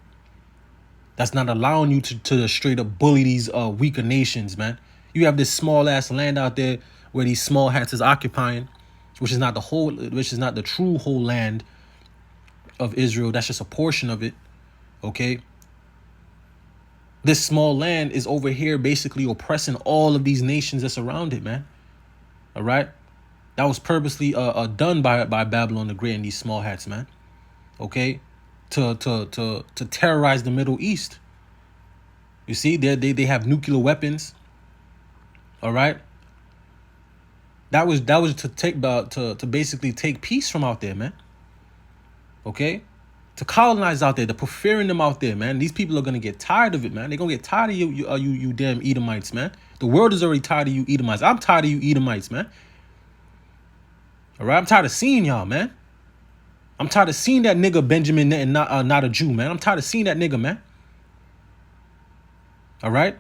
That's not allowing you to straight up bully these weaker nations, man. You have this small ass land out there where these small hats is occupying, which is not the true whole land of Israel. That's just a portion of it. Okay. This small land is over here basically oppressing all of these nations that's around it, man. All right. That was purposely done by Babylon the Great and these small hats, man. Okay. To terrorize the Middle East. You see, they have nuclear weapons. All right. That was to basically take peace from out there, man. Okay. To colonize out there, to preferring them out there, man. These people are gonna get tired of it, man. They're gonna get tired of you damn Edomites, man. The world is already tired of you Edomites. I'm tired of you Edomites, man. All right. I'm tired of seeing y'all, man. I'm tired of seeing that nigga Benjamin and not a Jew, man. I'm tired of seeing that nigga, man. All right.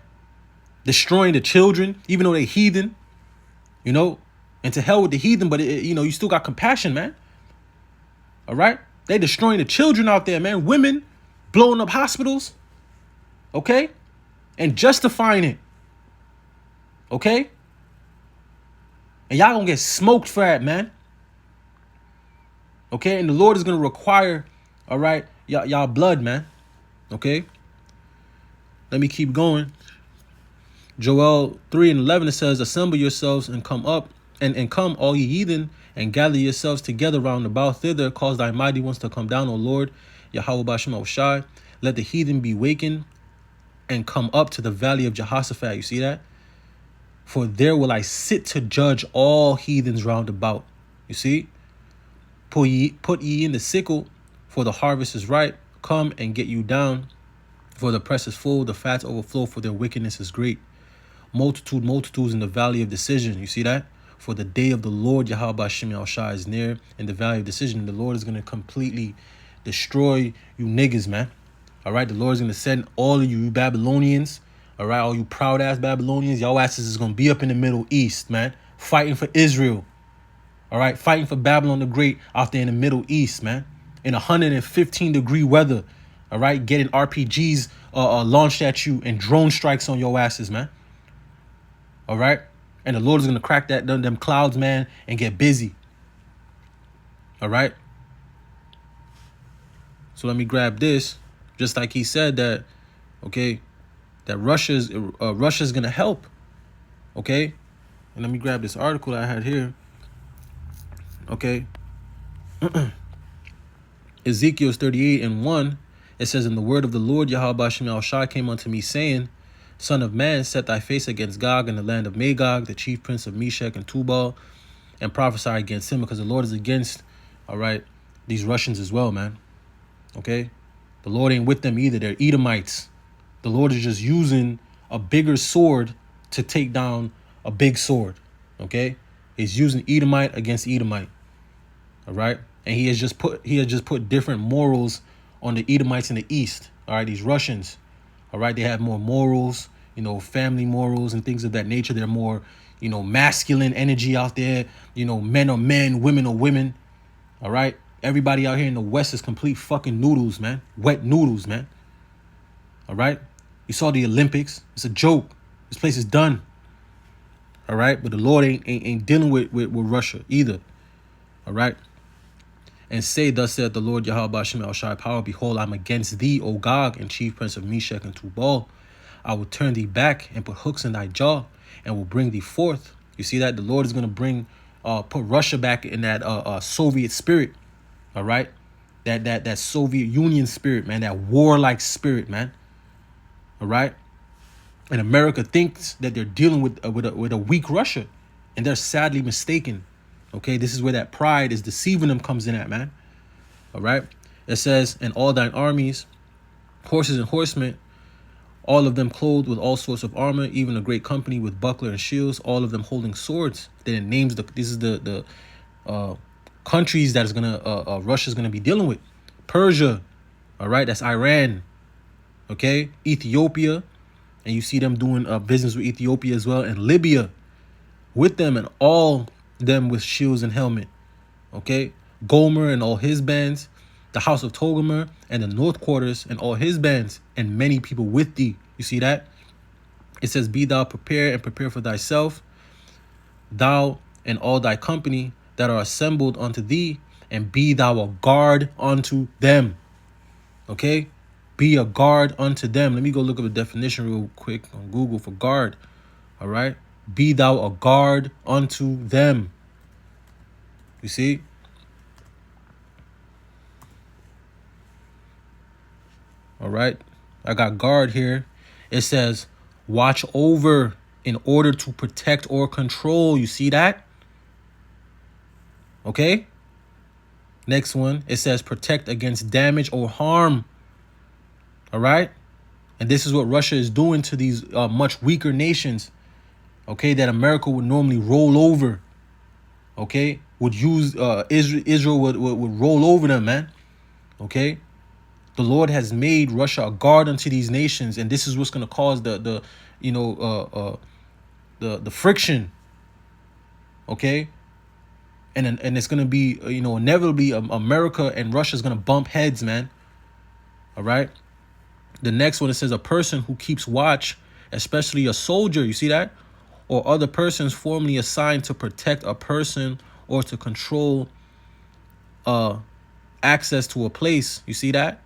Destroying the children, even though they heathen, you know, and to hell with the heathen. But, you know, you still got compassion, man. All right. They destroying the children out there, man. Women blowing up hospitals. OK. And justifying it. OK. And y'all gonna get smoked for that, man. Okay, and the Lord is going to require, all right, y'all blood, man. Okay, let me keep going. Joel 3:11, it says, assemble yourselves and come up, and come, all ye heathen, and gather yourselves together round about thither. Cause thy mighty ones to come down, O Lord, Yahweh Bashem Oshai. Let the heathen be wakened and come up to the valley of Jehoshaphat. You see that? For there will I sit to judge all heathens round about. You see? Put ye in the sickle, for the harvest is ripe. Come and get you down, for the press is full, the fats overflow, for their wickedness is great. Multitudes in the valley of decision. You see that? For the day of the Lord Yahweh Bashem Yahushua is near in the valley of decision. And the Lord is going to completely destroy you niggas, man. All right. The Lord is going to send all of you Babylonians. All right. All you proud ass Babylonians. Y'all asses is going to be up in the Middle East, man. Fighting for Israel. All right, fighting for Babylon the Great out there in the Middle East, man. In 115-degree weather. All right, getting RPGs launched at you and drone strikes on your asses, man. All right, and the Lord is gonna crack them clouds, man, and get busy. All right. So let me grab this, just like he said that, okay, that Russia's gonna help. Okay, and let me grab this article that I had here. Okay. Ezekiel 38:1, it says, and the word of the Lord Yahweh Bashem Yahushua came unto me, saying, Son of man, set thy face against Gog in the land of Magog, the chief prince of Meshach and Tubal, and prophesy against him, because the Lord is against, all right, these Russians as well, man. Okay? The Lord ain't with them either. They're Edomites. The Lord is just using a bigger sword to take down a big sword. Okay? He's using Edomite against Edomite. All right? And he has just put different morals on the Edomites in the east. All right, these Russians. All right, they have more morals, family morals and things of that nature. They're more, masculine energy out there. Men are men, women are women. All right. Everybody out here in the West is complete fucking noodles, man. Wet noodles, man. All right. You saw the Olympics. It's a joke. This place is done. All right. But the Lord ain't dealing with Russia either. All right. And say, thus saith the Lord Yahweh Hashem El Shai Power, behold, I'm against thee, O Gog, and chief prince of Meshach and Tubal. I will turn thee back and put hooks in thy jaw, and will bring thee forth. You see that? The Lord is going to put Russia back in that Soviet spirit. All right? That Soviet Union spirit, man. That warlike spirit, man. All right? And America thinks that they're dealing with a weak Russia, and they're sadly mistaken. Okay, this is where that pride is deceiving them comes in at, man. All right. It says, and all thine armies, horses and horsemen, all of them clothed with all sorts of armor, even a great company with buckler and shields, all of them holding swords. Then it names this is the countries that is Russia's gonna be dealing with. Persia, all right, that's Iran. Okay, Ethiopia, and you see them doing business with Ethiopia as well, and Libya with them, and all them with shields and helmet. Okay, Gomer and all his bands, the house of Togomer and the north quarters and all his bands, and many people with thee. You see that? It says, be thou prepared and prepare for thyself, thou and all thy company that are assembled unto thee, and be thou a guard unto them. Okay, be a guard unto them. Let me go look up a definition real quick on Google for guard. All right, be thou a guard unto them. You see? All right. I got guard here. It says watch over in order to protect or control. You see that? Okay. Next one. It says protect against damage or harm. All right. And this is what Russia is doing to these much weaker nations. Okay. That America would normally roll over. Okay. Would use Israel would roll over them, man. Okay. The Lord has made Russia a guard unto these nations, and this is what's going to cause the friction. Okay, and it's going to be inevitably America and Russia is going to bump heads, man. All right. The next one, it says a person who keeps watch, especially a soldier. You see that? Or other persons formerly assigned to protect a person or to control access to a place. You see that?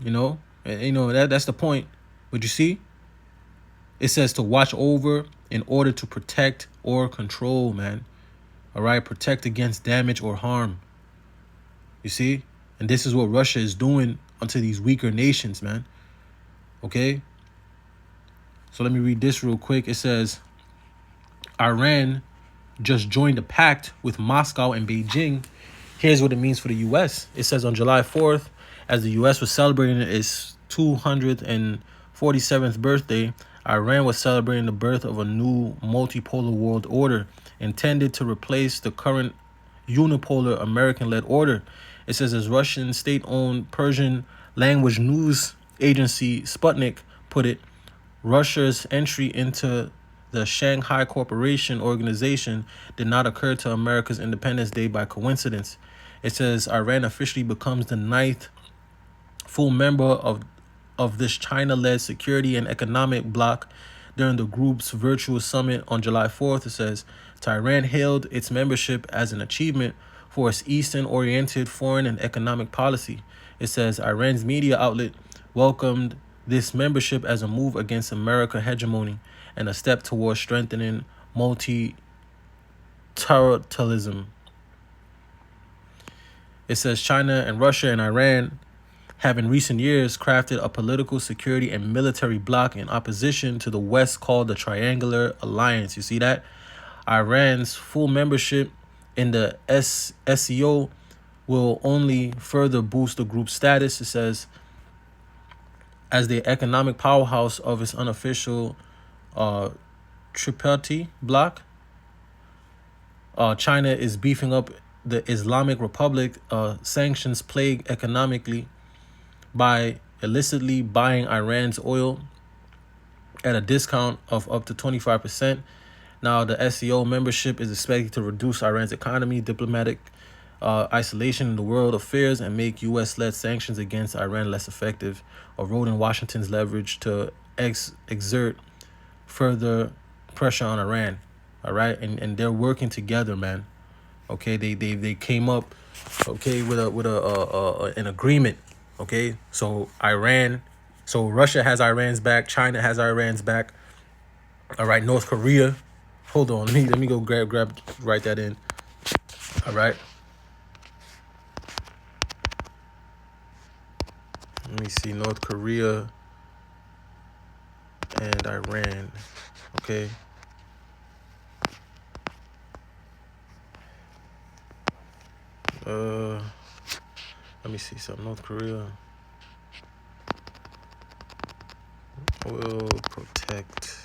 That's the point. But you see, it says to watch over in order to protect or control, man. All right, protect against damage or harm. You see, and this is what Russia is doing unto these weaker nations, man. Okay. So let me read this real quick. It says, Iran just joined a pact with Moscow and Beijing. Here's what it means for the U.S. It says on July 4th, as the U.S. was celebrating its 247th birthday, Iran was celebrating the birth of a new multipolar world order intended to replace the current unipolar American-led order. It says, as Russian state-owned Persian language news agency Sputnik put it, Russia's entry into the Shanghai Cooperation Organization did not occur to America's Independence Day by coincidence. It says Iran officially becomes the 9th full member of this China-led security and economic bloc during the group's virtual summit on July 4th. It says Tehran hailed its membership as an achievement for its Eastern-oriented foreign and economic policy. It says Iran's media outlet welcomed this membership as a move against American hegemony and a step towards strengthening multilateralism. It says China and Russia and Iran have in recent years crafted a political, security, and military bloc in opposition to the West called the Triangular Alliance. You see that? Iran's full membership in the SCO will only further boost the group's status. It says, as the economic powerhouse of its unofficial tripartite bloc, China is beefing up the Islamic Republic sanctions plague economically by illicitly buying Iran's oil at a discount of up to 25%. Now, the SCO membership is expected to reduce Iran's economy, diplomatic isolation in the world affairs, and make U.S.-led sanctions against Iran less effective, eroding Washington's leverage to exert further pressure on Iran. All right, and they're working together, man. Okay, they came up, okay, with an agreement. Okay, so Russia has Iran's back, China has Iran's back. All right, North Korea. Hold on, let me go write that in. All right. Let me see, North Korea and Iran. Okay. Let me see something. North Korea will protect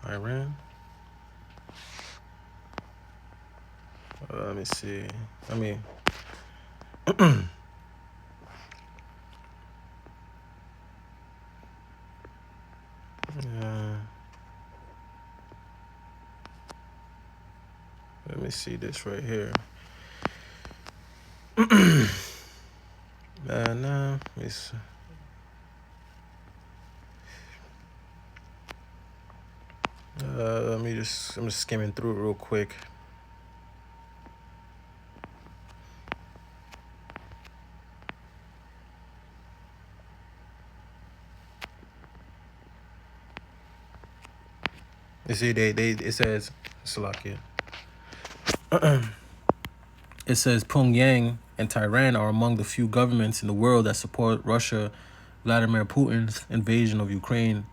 Iran. Let me see. Let me see this right here. Let me see. I'm just skimming through it real quick. You see, it says Slovakia. It says Pyongyang and Tehran are among the few governments in the world that support Russia, Vladimir Putin's invasion of Ukraine,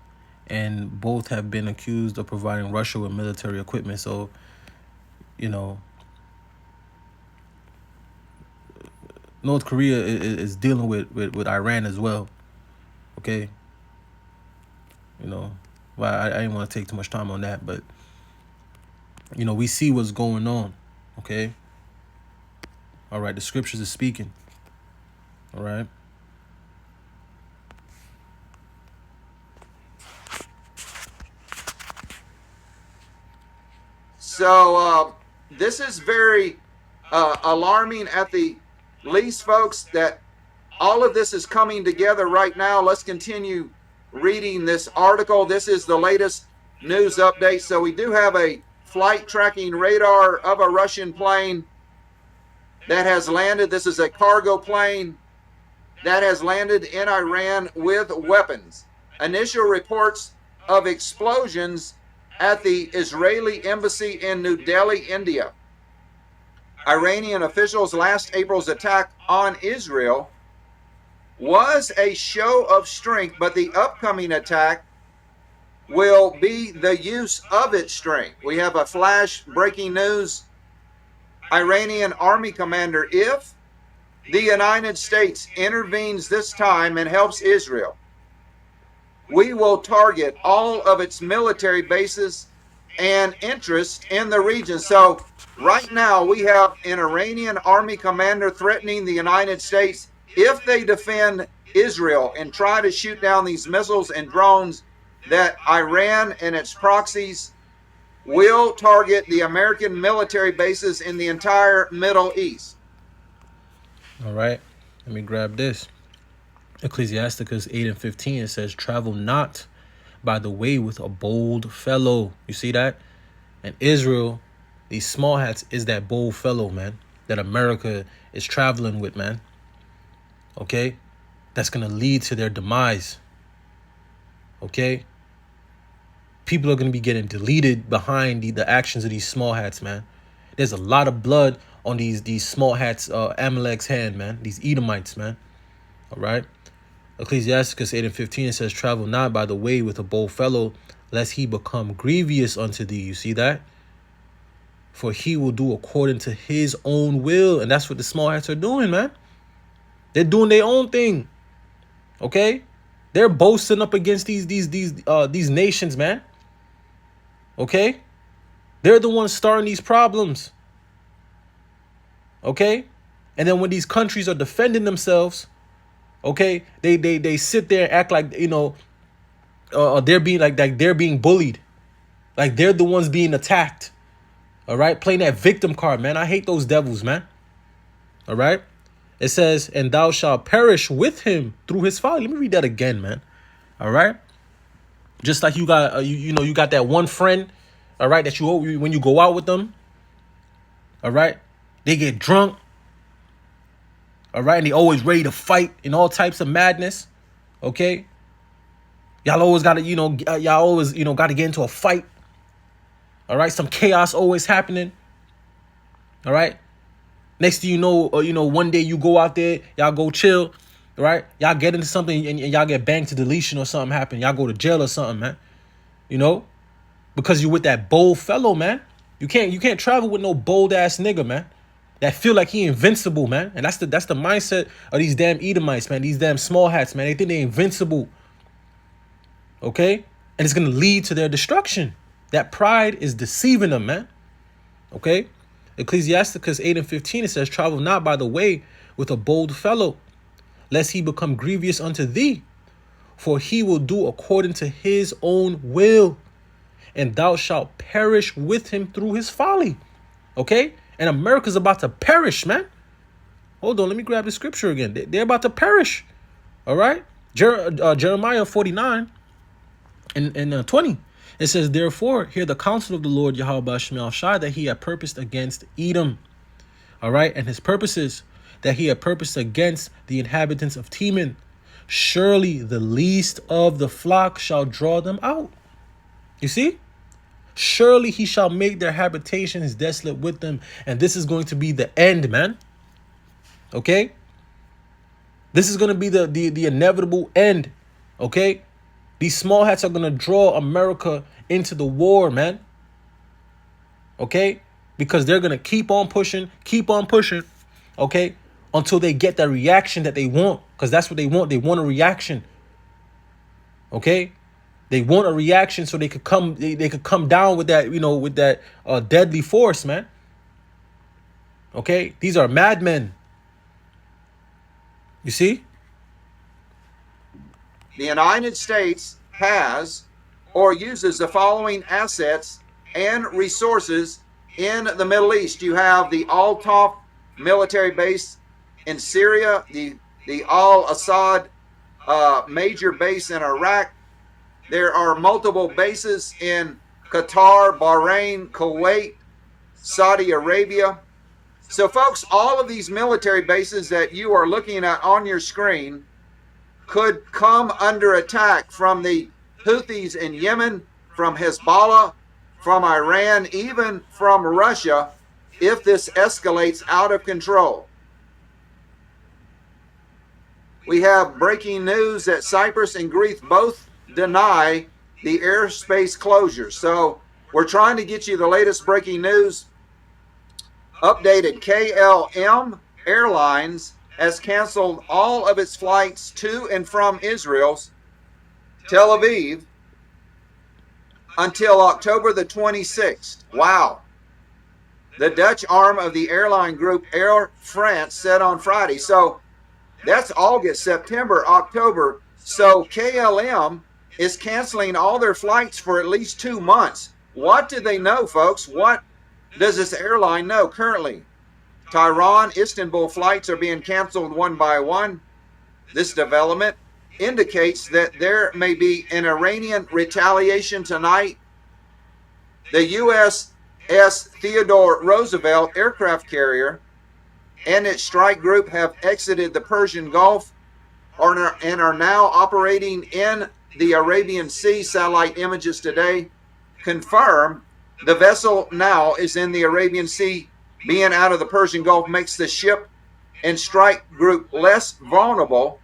and both have been accused of providing Russia with military equipment. So, North Korea is dealing with Iran as well. Okay. Well, I didn't want to take too much time on that, but we see what's going on. Okay. All right, the scriptures are speaking. All right. So this is very alarming at the least, folks, that all of this is coming together right now. Let's continue reading this article. This is the latest news update. So we do have a flight tracking radar of a Russian plane that has landed. This is a cargo plane that has landed in Iran with weapons. Initial reports of explosions at the Israeli embassy in New Delhi, India. Iranian officials last April's attack on Israel was a show of strength, but the upcoming attack will be the use of its strength. We have a flash breaking news. Iranian army commander, if the United States intervenes this time and helps Israel, we will target all of its military bases and interests in the region. So right now we have an Iranian army commander threatening the United States if they defend Israel and try to shoot down these missiles and drones, that Iran and its proxies will target the American military bases in the entire Middle East. All right, let me grab this. Ecclesiasticus 8:15, it says, travel not by the way with a bold fellow. You see that? And Israel, these small hats, is that bold fellow, man, that America is traveling with, man. Okay? That's going to lead to their demise. Okay? People are going to be getting deleted behind the actions of these small hats, man. There's a lot of blood on these small hats, Amalek's hand, man. These Edomites, man. All right? Ecclesiasticus 8:15, it says, travel not by the way with a bold fellow, lest he become grievous unto thee. You see that? For he will do according to his own will. And that's what the small hats are doing, man. They're doing their own thing. Okay? They're boasting up against these nations, man. Okay? They're the ones starting these problems. Okay? And then when these countries are defending themselves, okay, they sit there and act like, you know, they're being like they're being bullied. Like they're the ones being attacked. All right? Playing that victim card, man. I hate those devils, man. All right? It says, and thou shalt perish with him through his folly. Let me read that again, man. All right? Just like you got, you know, you got that one friend, all right, that you, when you go out with them, all right, they get drunk, all right, and they always ready to fight in all types of madness, okay? Y'all always got to, you know, y'all always, you know, got to get into a fight, all right? Some chaos always happening, all right? Next thing you know, one day you go out there, y'all go chill, right? Y'all get into something and y'all get banged to deletion or something happen. Y'all go to jail or something, man. You know? Because you with that bold fellow, man. You can't travel with no bold ass nigga, man. That feel like he invincible, man. And that's the mindset of these damn Edomites, man. These damn small hats, man. They think they're invincible. Okay? And it's gonna lead to their destruction. That pride is deceiving them, man. Okay? Ecclesiasticus 8:15, it says, travel not by the way with a bold fellow, lest he become grievous unto thee, for he will do according to his own will, and thou shalt perish with him through his folly. Okay? And America's about to perish, man. Hold on, let me grab the scripture again. They're about to perish. All right? Jeremiah 49 and 20. It says, therefore, hear the counsel of the Lord Yahweh Shemel Shai, that he had purposed against Edom. All right? And his purposes, that he had purposed against the inhabitants of Teman. Surely the least of the flock shall draw them out. You see? Surely he shall make their habitations desolate with them. And this is going to be the end, man. Okay? This is going to be the inevitable end. Okay? These small hats are going to draw America into the war, man. Okay? Because they're going to keep on pushing, okay? Until they get that reaction that they want. Because that's what they want. They want a reaction. Okay? They want a reaction so they could come down with that, you know, with that deadly force, man. Okay? These are madmen. You see? The United States has or uses the following assets and resources in the Middle East. You have the Al-Taf military base in Syria, the Al-Assad major base in Iraq. There are multiple bases in Qatar, Bahrain, Kuwait, Saudi Arabia. So folks, all of these military bases that you are looking at on your screen could come under attack from the Houthis in Yemen, from Hezbollah, from Iran, even from Russia, if this escalates out of control. We have breaking news that Cyprus and Greece both deny the airspace closure. So we're trying to get you the latest breaking news. Updated: KLM Airlines has canceled all of its flights to and from Israel's Tel Aviv until October the 26th. Wow. The Dutch arm of the airline group Air France said on Friday. So that's August, September, October. So KLM is canceling all their flights for at least 2 months. What do they know, folks? What does this airline know currently? Tehran, Istanbul flights are being canceled one by one. This development indicates that there may be an Iranian retaliation tonight. The USS Theodore Roosevelt aircraft carrier and its strike group have exited the Persian Gulf and are now operating in the Arabian Sea. Satellite images today confirm the vessel now is in the Arabian Sea. Being out of the Persian Gulf makes the ship and strike group less vulnerable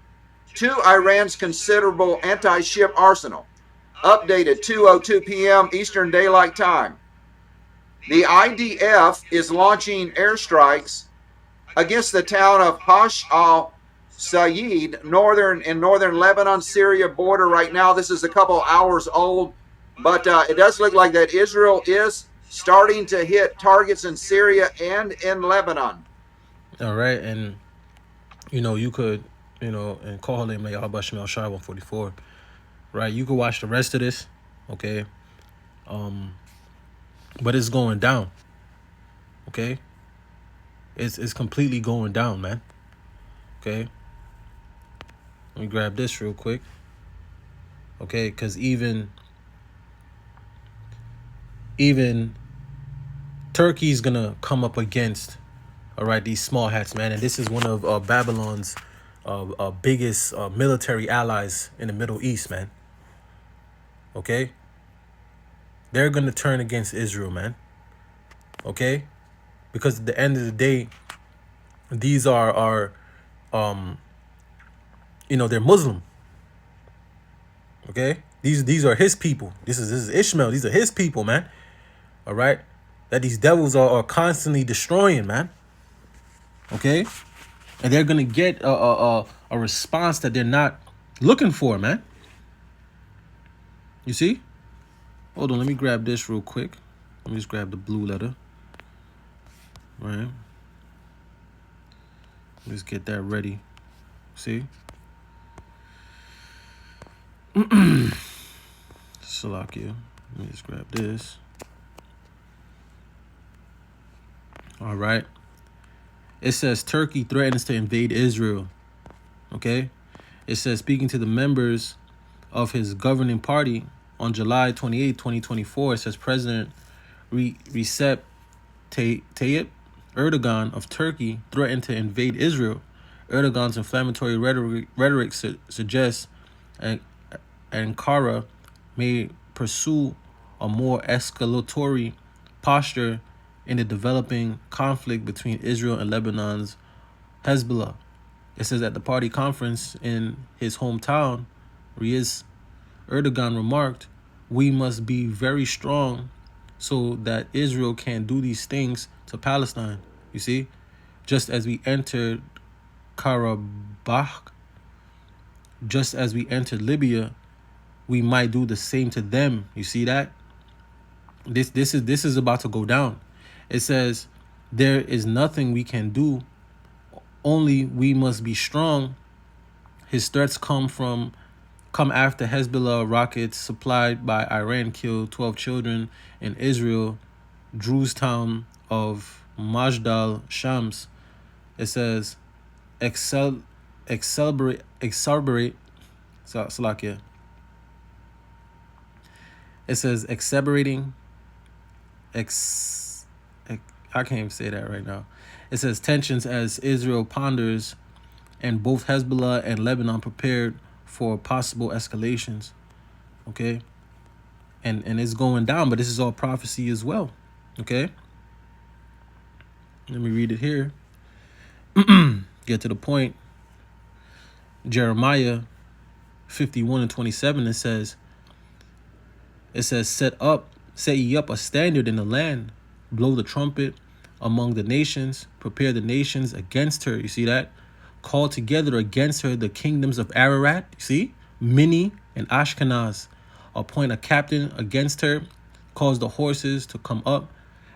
to Iran's considerable anti-ship arsenal. updated 2:02 p.m. Eastern Daylight Time. The IDF is launching airstrikes against the town of Hash al-Sayed, in northern Lebanon, Syria border right now. This is a couple hours old, but it does look like that Israel is starting to hit targets in Syria and in Lebanon. All right, and you could, and call him like Al-Bashim al-Shai 144, right? You could watch the rest of this, okay? But it's going down, okay? It's completely going down, man. Okay? Let me grab this real quick. Okay, because even Turkey's gonna come up against, all right, these small hats, man. And this is one of Babylon's biggest military allies in the Middle East, man. Okay? They're gonna turn against Israel, man. Okay? Because at the end of the day, these are they're Muslim. Okay? These are his people. This is Ishmael. These are his people, man. All right? That these devils are constantly destroying, man. Okay? And they're gonna get a response that they're not looking for, man. You see? Hold on, let me grab this real quick. Let me just grab the blue letter. Right? Let's get that ready. See? Salakia. Let me just grab this. All right. It says Turkey threatens to invade Israel. Okay? It says, speaking to the members of his governing party on July 28, 2024, it says President Recep Tayyip Erdogan of Turkey threatened to invade Israel. Erdogan's inflammatory rhetoric suggests Ankara may pursue a more escalatory posture in the developing conflict between Israel and Lebanon's Hezbollah. It says at the party conference in his hometown, Erdogan remarked, "We must be very strong so that Israel can't do these things to Palestine." You see? Just as we entered Karabakh, just as we entered Libya, we might do the same to them. You see that? This is about to go down. It says there is nothing we can do. Only we must be strong. His threats come after Hezbollah rockets supplied by Iran killed 12 children in Israel, Drew's town of Majdal Shams. It says accelerate Salakia. It says exacerbating I can't even say that right now. It says tensions as Israel ponders and both Hezbollah and Lebanon prepared for possible escalations. Okay? And it's going down, but this is all prophecy as well. Okay? Let me read it here. Get to the point. Jeremiah 51:27, it says, set ye up a standard in the land, blow the trumpet among the nations, prepare the nations against her. You see that? Call together against her the kingdoms of Ararat, you see? Mini and Ashkenaz. Appoint a captain against her, cause the horses to come up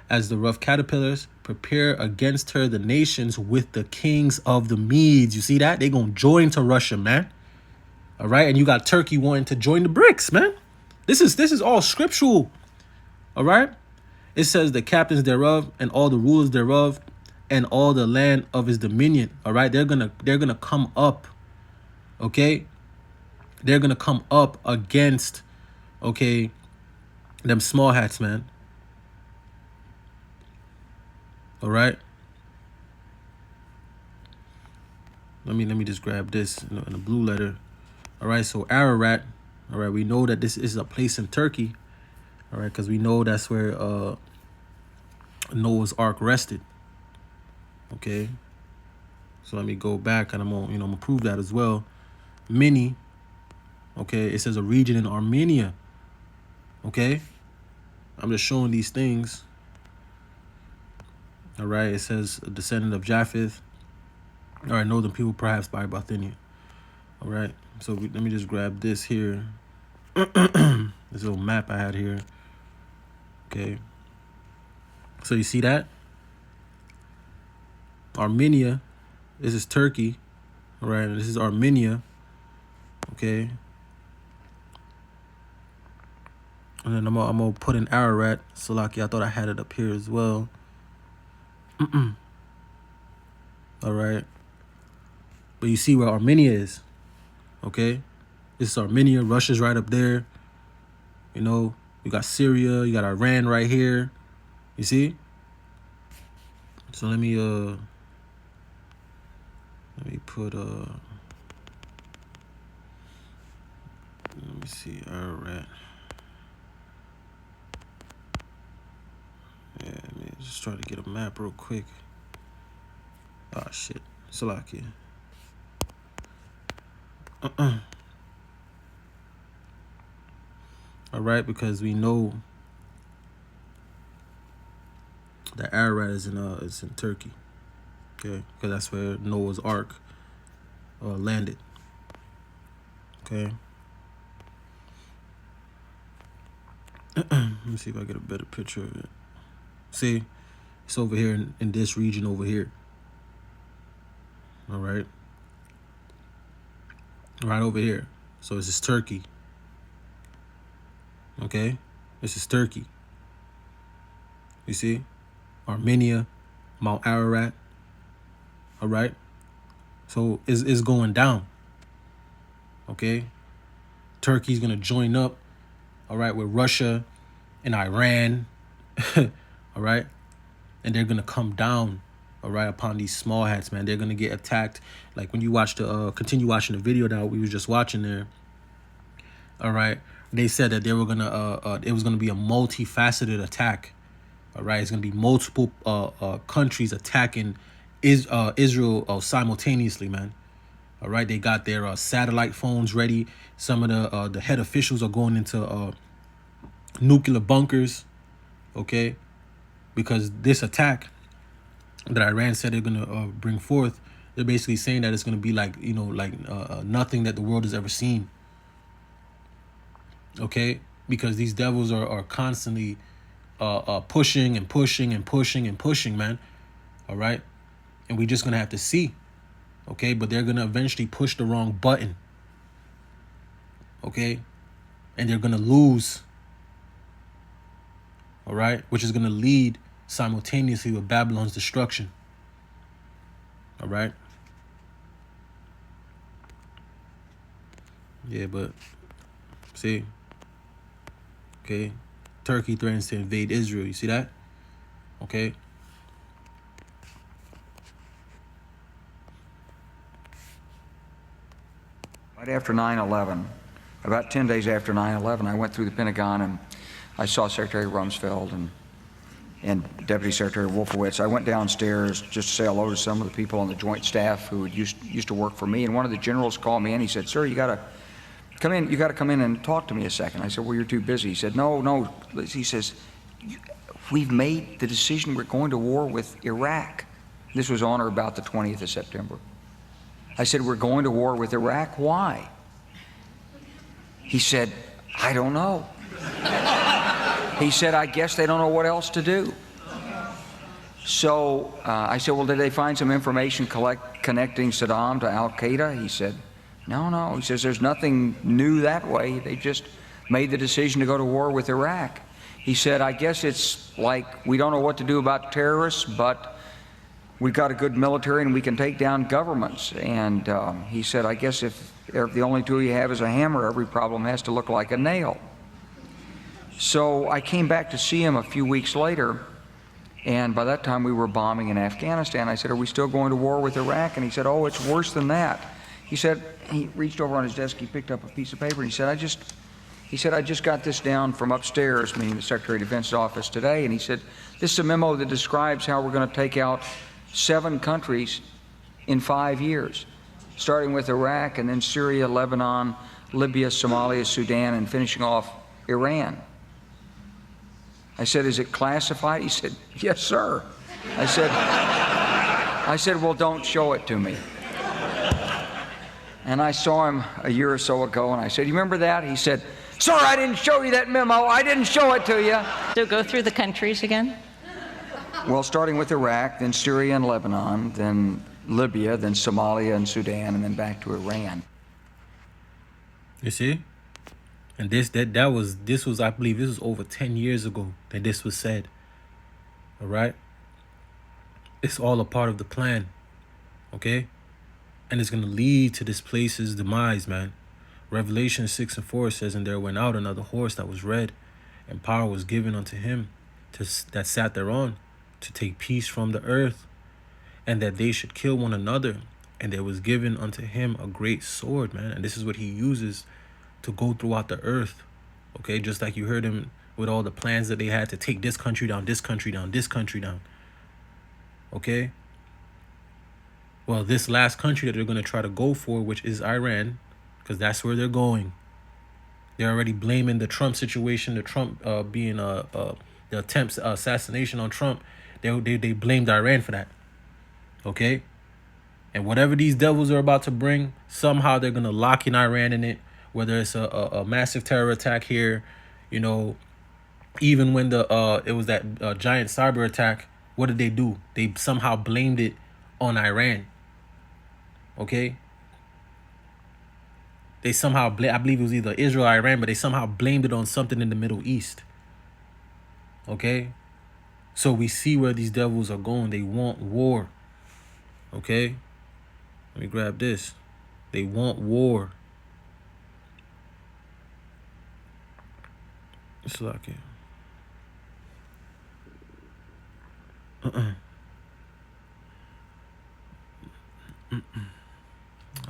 as the rough caterpillars, prepare against her the nations with the kings of the Medes. You see that? They're going to join to Russia, man. All right? And you got Turkey wanting to join the BRICS, man. This is all scriptural. All right? It says the captains thereof and all the rulers thereof and all the land of his dominion. All right? They're gonna come up. Okay? They're gonna come up against, okay, them small hats, man. All right? Let me just grab this in the blue letter. All right, so Ararat. All right, we know that this is a place in Turkey. All right, because we know that's where Noah's Ark rested. Okay, so let me go back and I'm gonna prove that as well. Mini. Okay, it says a region in Armenia. Okay? I'm just showing these things. All right, it says a descendant of Japheth. All right, northern people perhaps by Bithynia. All right, so let me just grab this here. This little map I had here. Okay. So you see that? Armenia, this is Turkey. All right, this is Armenia. Okay. And then I'm gonna put in Ararat. Salaki, I thought I had it up here as well. All right. But you see where Armenia is. Okay. This is Armenia. Russia's right up there. You know, you got Syria. You got Iran right here. You see? So let me put let me see, Ararat. Yeah, let me just try to get a map real quick. Ah, shit. Salakia. All right, because we know that Ararat is in Turkey. Okay, because that's where Noah's Ark landed. Okay. Let me see if I get a better picture of it. See, it's over here in this region over here. All right. Right over here. So this is Turkey. Okay. This is Turkey. You see? Armenia, Mount Ararat. All right. So it's going down. Okay. Turkey's going to join up. All right. With Russia and Iran. All right. And they're going to come down. All right, upon these small hats, man. They're gonna get attacked. Like when you watch continue watching the video that we was just watching there. All right, they said that they were gonna it was gonna be a multifaceted attack. All right, it's gonna be multiple countries attacking Israel simultaneously, man. All right, they got their satellite phones ready. Some of the head officials are going into nuclear bunkers. Okay, because this attack that Iran said they're gonna bring forth, they're basically saying that it's gonna be like, you know, like nothing that the world has ever seen. Okay, because these devils are constantly pushing and pushing and pushing and pushing, man. All right, and we're just gonna have to see. Okay, but they're gonna eventually push the wrong button. Okay, and they're gonna lose. All right, which is gonna lead simultaneously with Babylon's destruction. All right. Yeah, but see, okay, Turkey threatens to invade Israel. You see that? Okay. Right after 9/11, about 10 days after 9/11, I went through the Pentagon and I saw Secretary Rumsfeld and Deputy Secretary Wolfowitz. I went downstairs just to say hello to some of the people on the Joint Staff who used to work for me, and one of the generals called me in. He said, "Sir, you got to come in. You got to come in and talk to me a second." I said, "Well, you're too busy." He said, "No." He says, "We've made the decision. We're going to war with Iraq." This was on or about the 20th of September. I said, "We're going to war with Iraq. Why?" He said, "I don't know." He said, "I guess they don't know what else to do." So I said, "Well, did they find some information connecting Saddam to Al-Qaeda?" He said, No. He says, "There's nothing new that way. They just made the decision to go to war with Iraq." He said, "I guess it's like we don't know what to do about terrorists, but we've got a good military and we can take down governments." And he said, "I guess if the only tool you have is a hammer, every problem has to look like a nail." So I came back to see him a few weeks later, and by that time we were bombing in Afghanistan. I said, "Are we still going to war with Iraq?" And he said, "Oh, it's worse than that." He said, he reached over on his desk, he picked up a piece of paper, and he said, I just got this down from upstairs," meaning the Secretary of Defense's office today, and he said, "This is a memo that describes how we're going to take out 7 countries in 5 years, starting with Iraq and then Syria, Lebanon, Libya, Somalia, Sudan, and finishing off Iran." I said, is it classified? He said, yes, sir. I said, well, don't show it to me. And I saw him a year or so ago, and I said, you remember that? He said, sir, I didn't show you that memo. I didn't show it to you. So go through the countries again. Well, starting with Iraq, then Syria and Lebanon, then Libya, then Somalia and Sudan, and then back to Iran. You see? And this was I believe this was over 10 years ago that this was said. All right? It's all a part of the plan. Okay? And it's going to lead to this place's demise, man. Revelation 6:4 says, and there went out another horse that was red, and power was given unto him that sat thereon to take peace from the earth, and that they should kill one another. And there was given unto him a great sword, man. And this is what he uses to go throughout the earth. Okay, just like you heard him with all the plans that they had to take this country down, this country down, this country down. Okay? Well, this last country that they're going to try to go for, which is Iran, because that's where they're going. They're already blaming the Trump situation, the Trump being the attempts assassination on Trump. They blamed Iran for that. Okay? And whatever these devils are about to bring, somehow they're going to lock in Iran in it, whether it's a massive terror attack here, you know, even when it was that giant cyber attack, what did they do? They somehow blamed it on Iran. Okay? They somehow, I believe it was either Israel or Iran, but they somehow blamed it on something in the Middle East. Okay? So we see where these devils are going. They want war. Okay? Let me grab this. They want war. It's like it.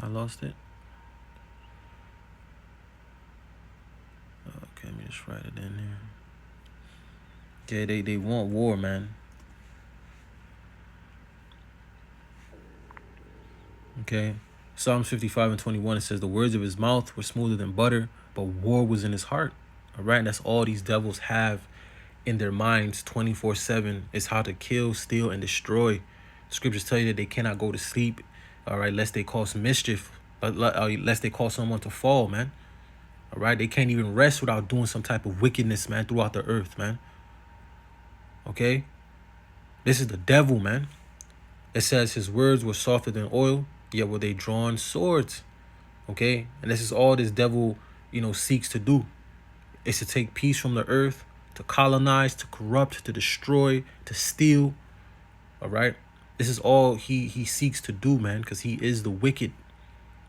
I lost it. Okay, let me just write it in here. Okay, they want war, man. Okay. Psalms 55:21, it says, the words of his mouth were smoother than butter, but war was in his heart. All right, and that's all these devils have in their minds 24/7 is how to kill, steal, and destroy. Scriptures tell you that they cannot go to sleep, all right, lest they cause mischief, lest they cause someone to fall, man. All right, they can't even rest without doing some type of wickedness, man, throughout the earth, man. Okay, this is the devil, man. It says his words were softer than oil, yet were they drawn swords. Okay, and this is all this devil, seeks to do. It's to take peace from the earth, to colonize, to corrupt, to destroy, to steal. All right. This is all he seeks to do, man, because he is the wicked.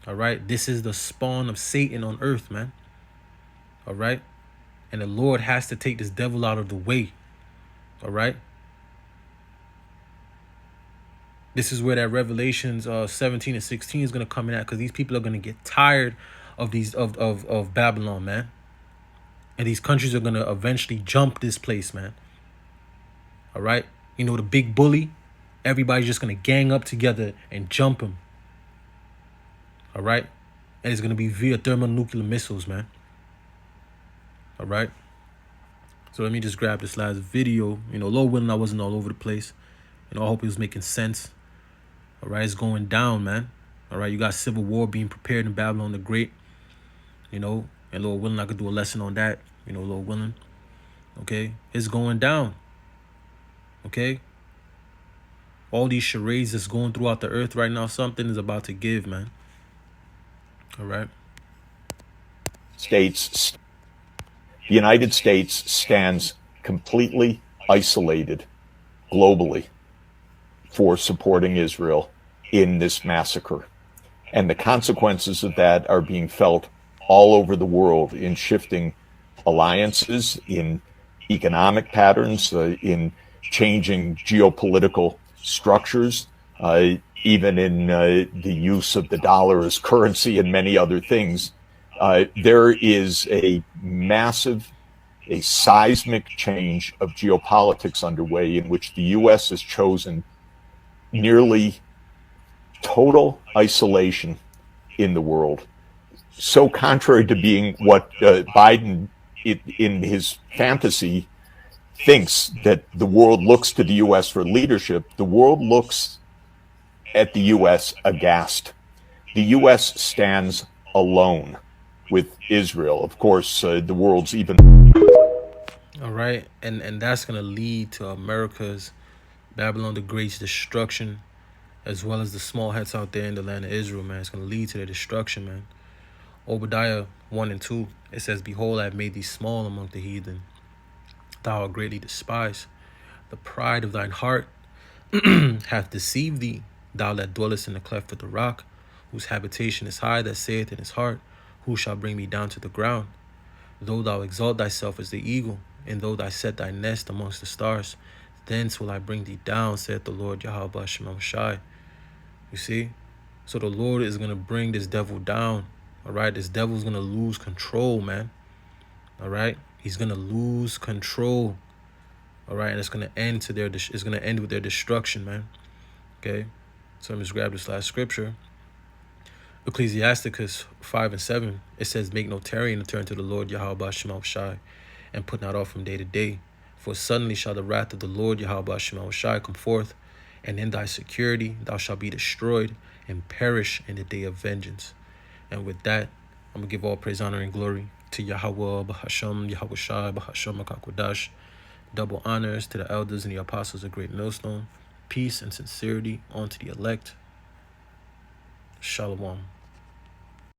All right. This is the spawn of Satan on earth, man. All right. And the Lord has to take this devil out of the way. All right. This is where that Revelations 17 and 16 is going to come in at, because these people are going to get tired of these of Babylon, man. And these countries are going to eventually jump this place, man. All right. The big bully, everybody's just going to gang up together and jump him. All right. And it's going to be via thermonuclear missiles, man. All right. So let me just grab this last video. Lord willing, I wasn't all over the place. I hope it was making sense. All right. It's going down, man. All right. You got civil war being prepared in Babylon the Great. And Lord willing, I could do a lesson on that, Lord willing. Okay, it's going down. Okay, all these charades that's going throughout the earth right now, something is about to give, man. All right. The United States stands completely isolated globally for supporting Israel in this massacre. And the consequences of that are being felt all over the world in shifting alliances, in economic patterns, in changing geopolitical structures, even in the use of the dollar as currency and many other things. There is a seismic change of geopolitics underway in which the U.S. has chosen nearly total isolation in the world. So contrary to being what Biden, in his fantasy, thinks that the world looks to the U.S. for leadership, the world looks at the U.S. aghast. The U.S. stands alone with Israel. Of course, the world's even. All right, and that's gonna lead to America's Babylon the Great's destruction, as well as the small hats out there in the land of Israel, man. It's gonna lead to their destruction, man. Obadiah 1 and 2, it says, "Behold, I have made thee small among the heathen. Thou art greatly despised. The pride of thine heart hath deceived thee. Thou that dwellest in the cleft of the rock, whose habitation is high, that saith in his heart, Who shall bring me down to the ground? Though thou exalt thyself as the eagle, and though thou set thy nest amongst the stars, thence will I bring thee down, saith the Lord Yahweh Shema Shai." You see? So the Lord is going to bring this devil down. All right? This devil's going to lose control, man. All right? He's going to lose control. All right? And it's going to end with their destruction, man. Okay? So let me just grab this last scripture. Ecclesiasticus 5 and 7, it says, "Make no tarrying to turn to the Lord Yahweh Shema Shai, and put not off from day to day. For suddenly shall the wrath of the Lord Yahweh Shema Shai come forth, and in thy security thou shalt be destroyed and perish in the day of vengeance." And with that, I'm going to give all praise, honor, and glory to Yahweh, Bahasham, Yahweh Shai, Bahasham, Makakwadash. Double honors to the elders and the apostles of Great Millstone. Peace and sincerity unto the elect. Shalom.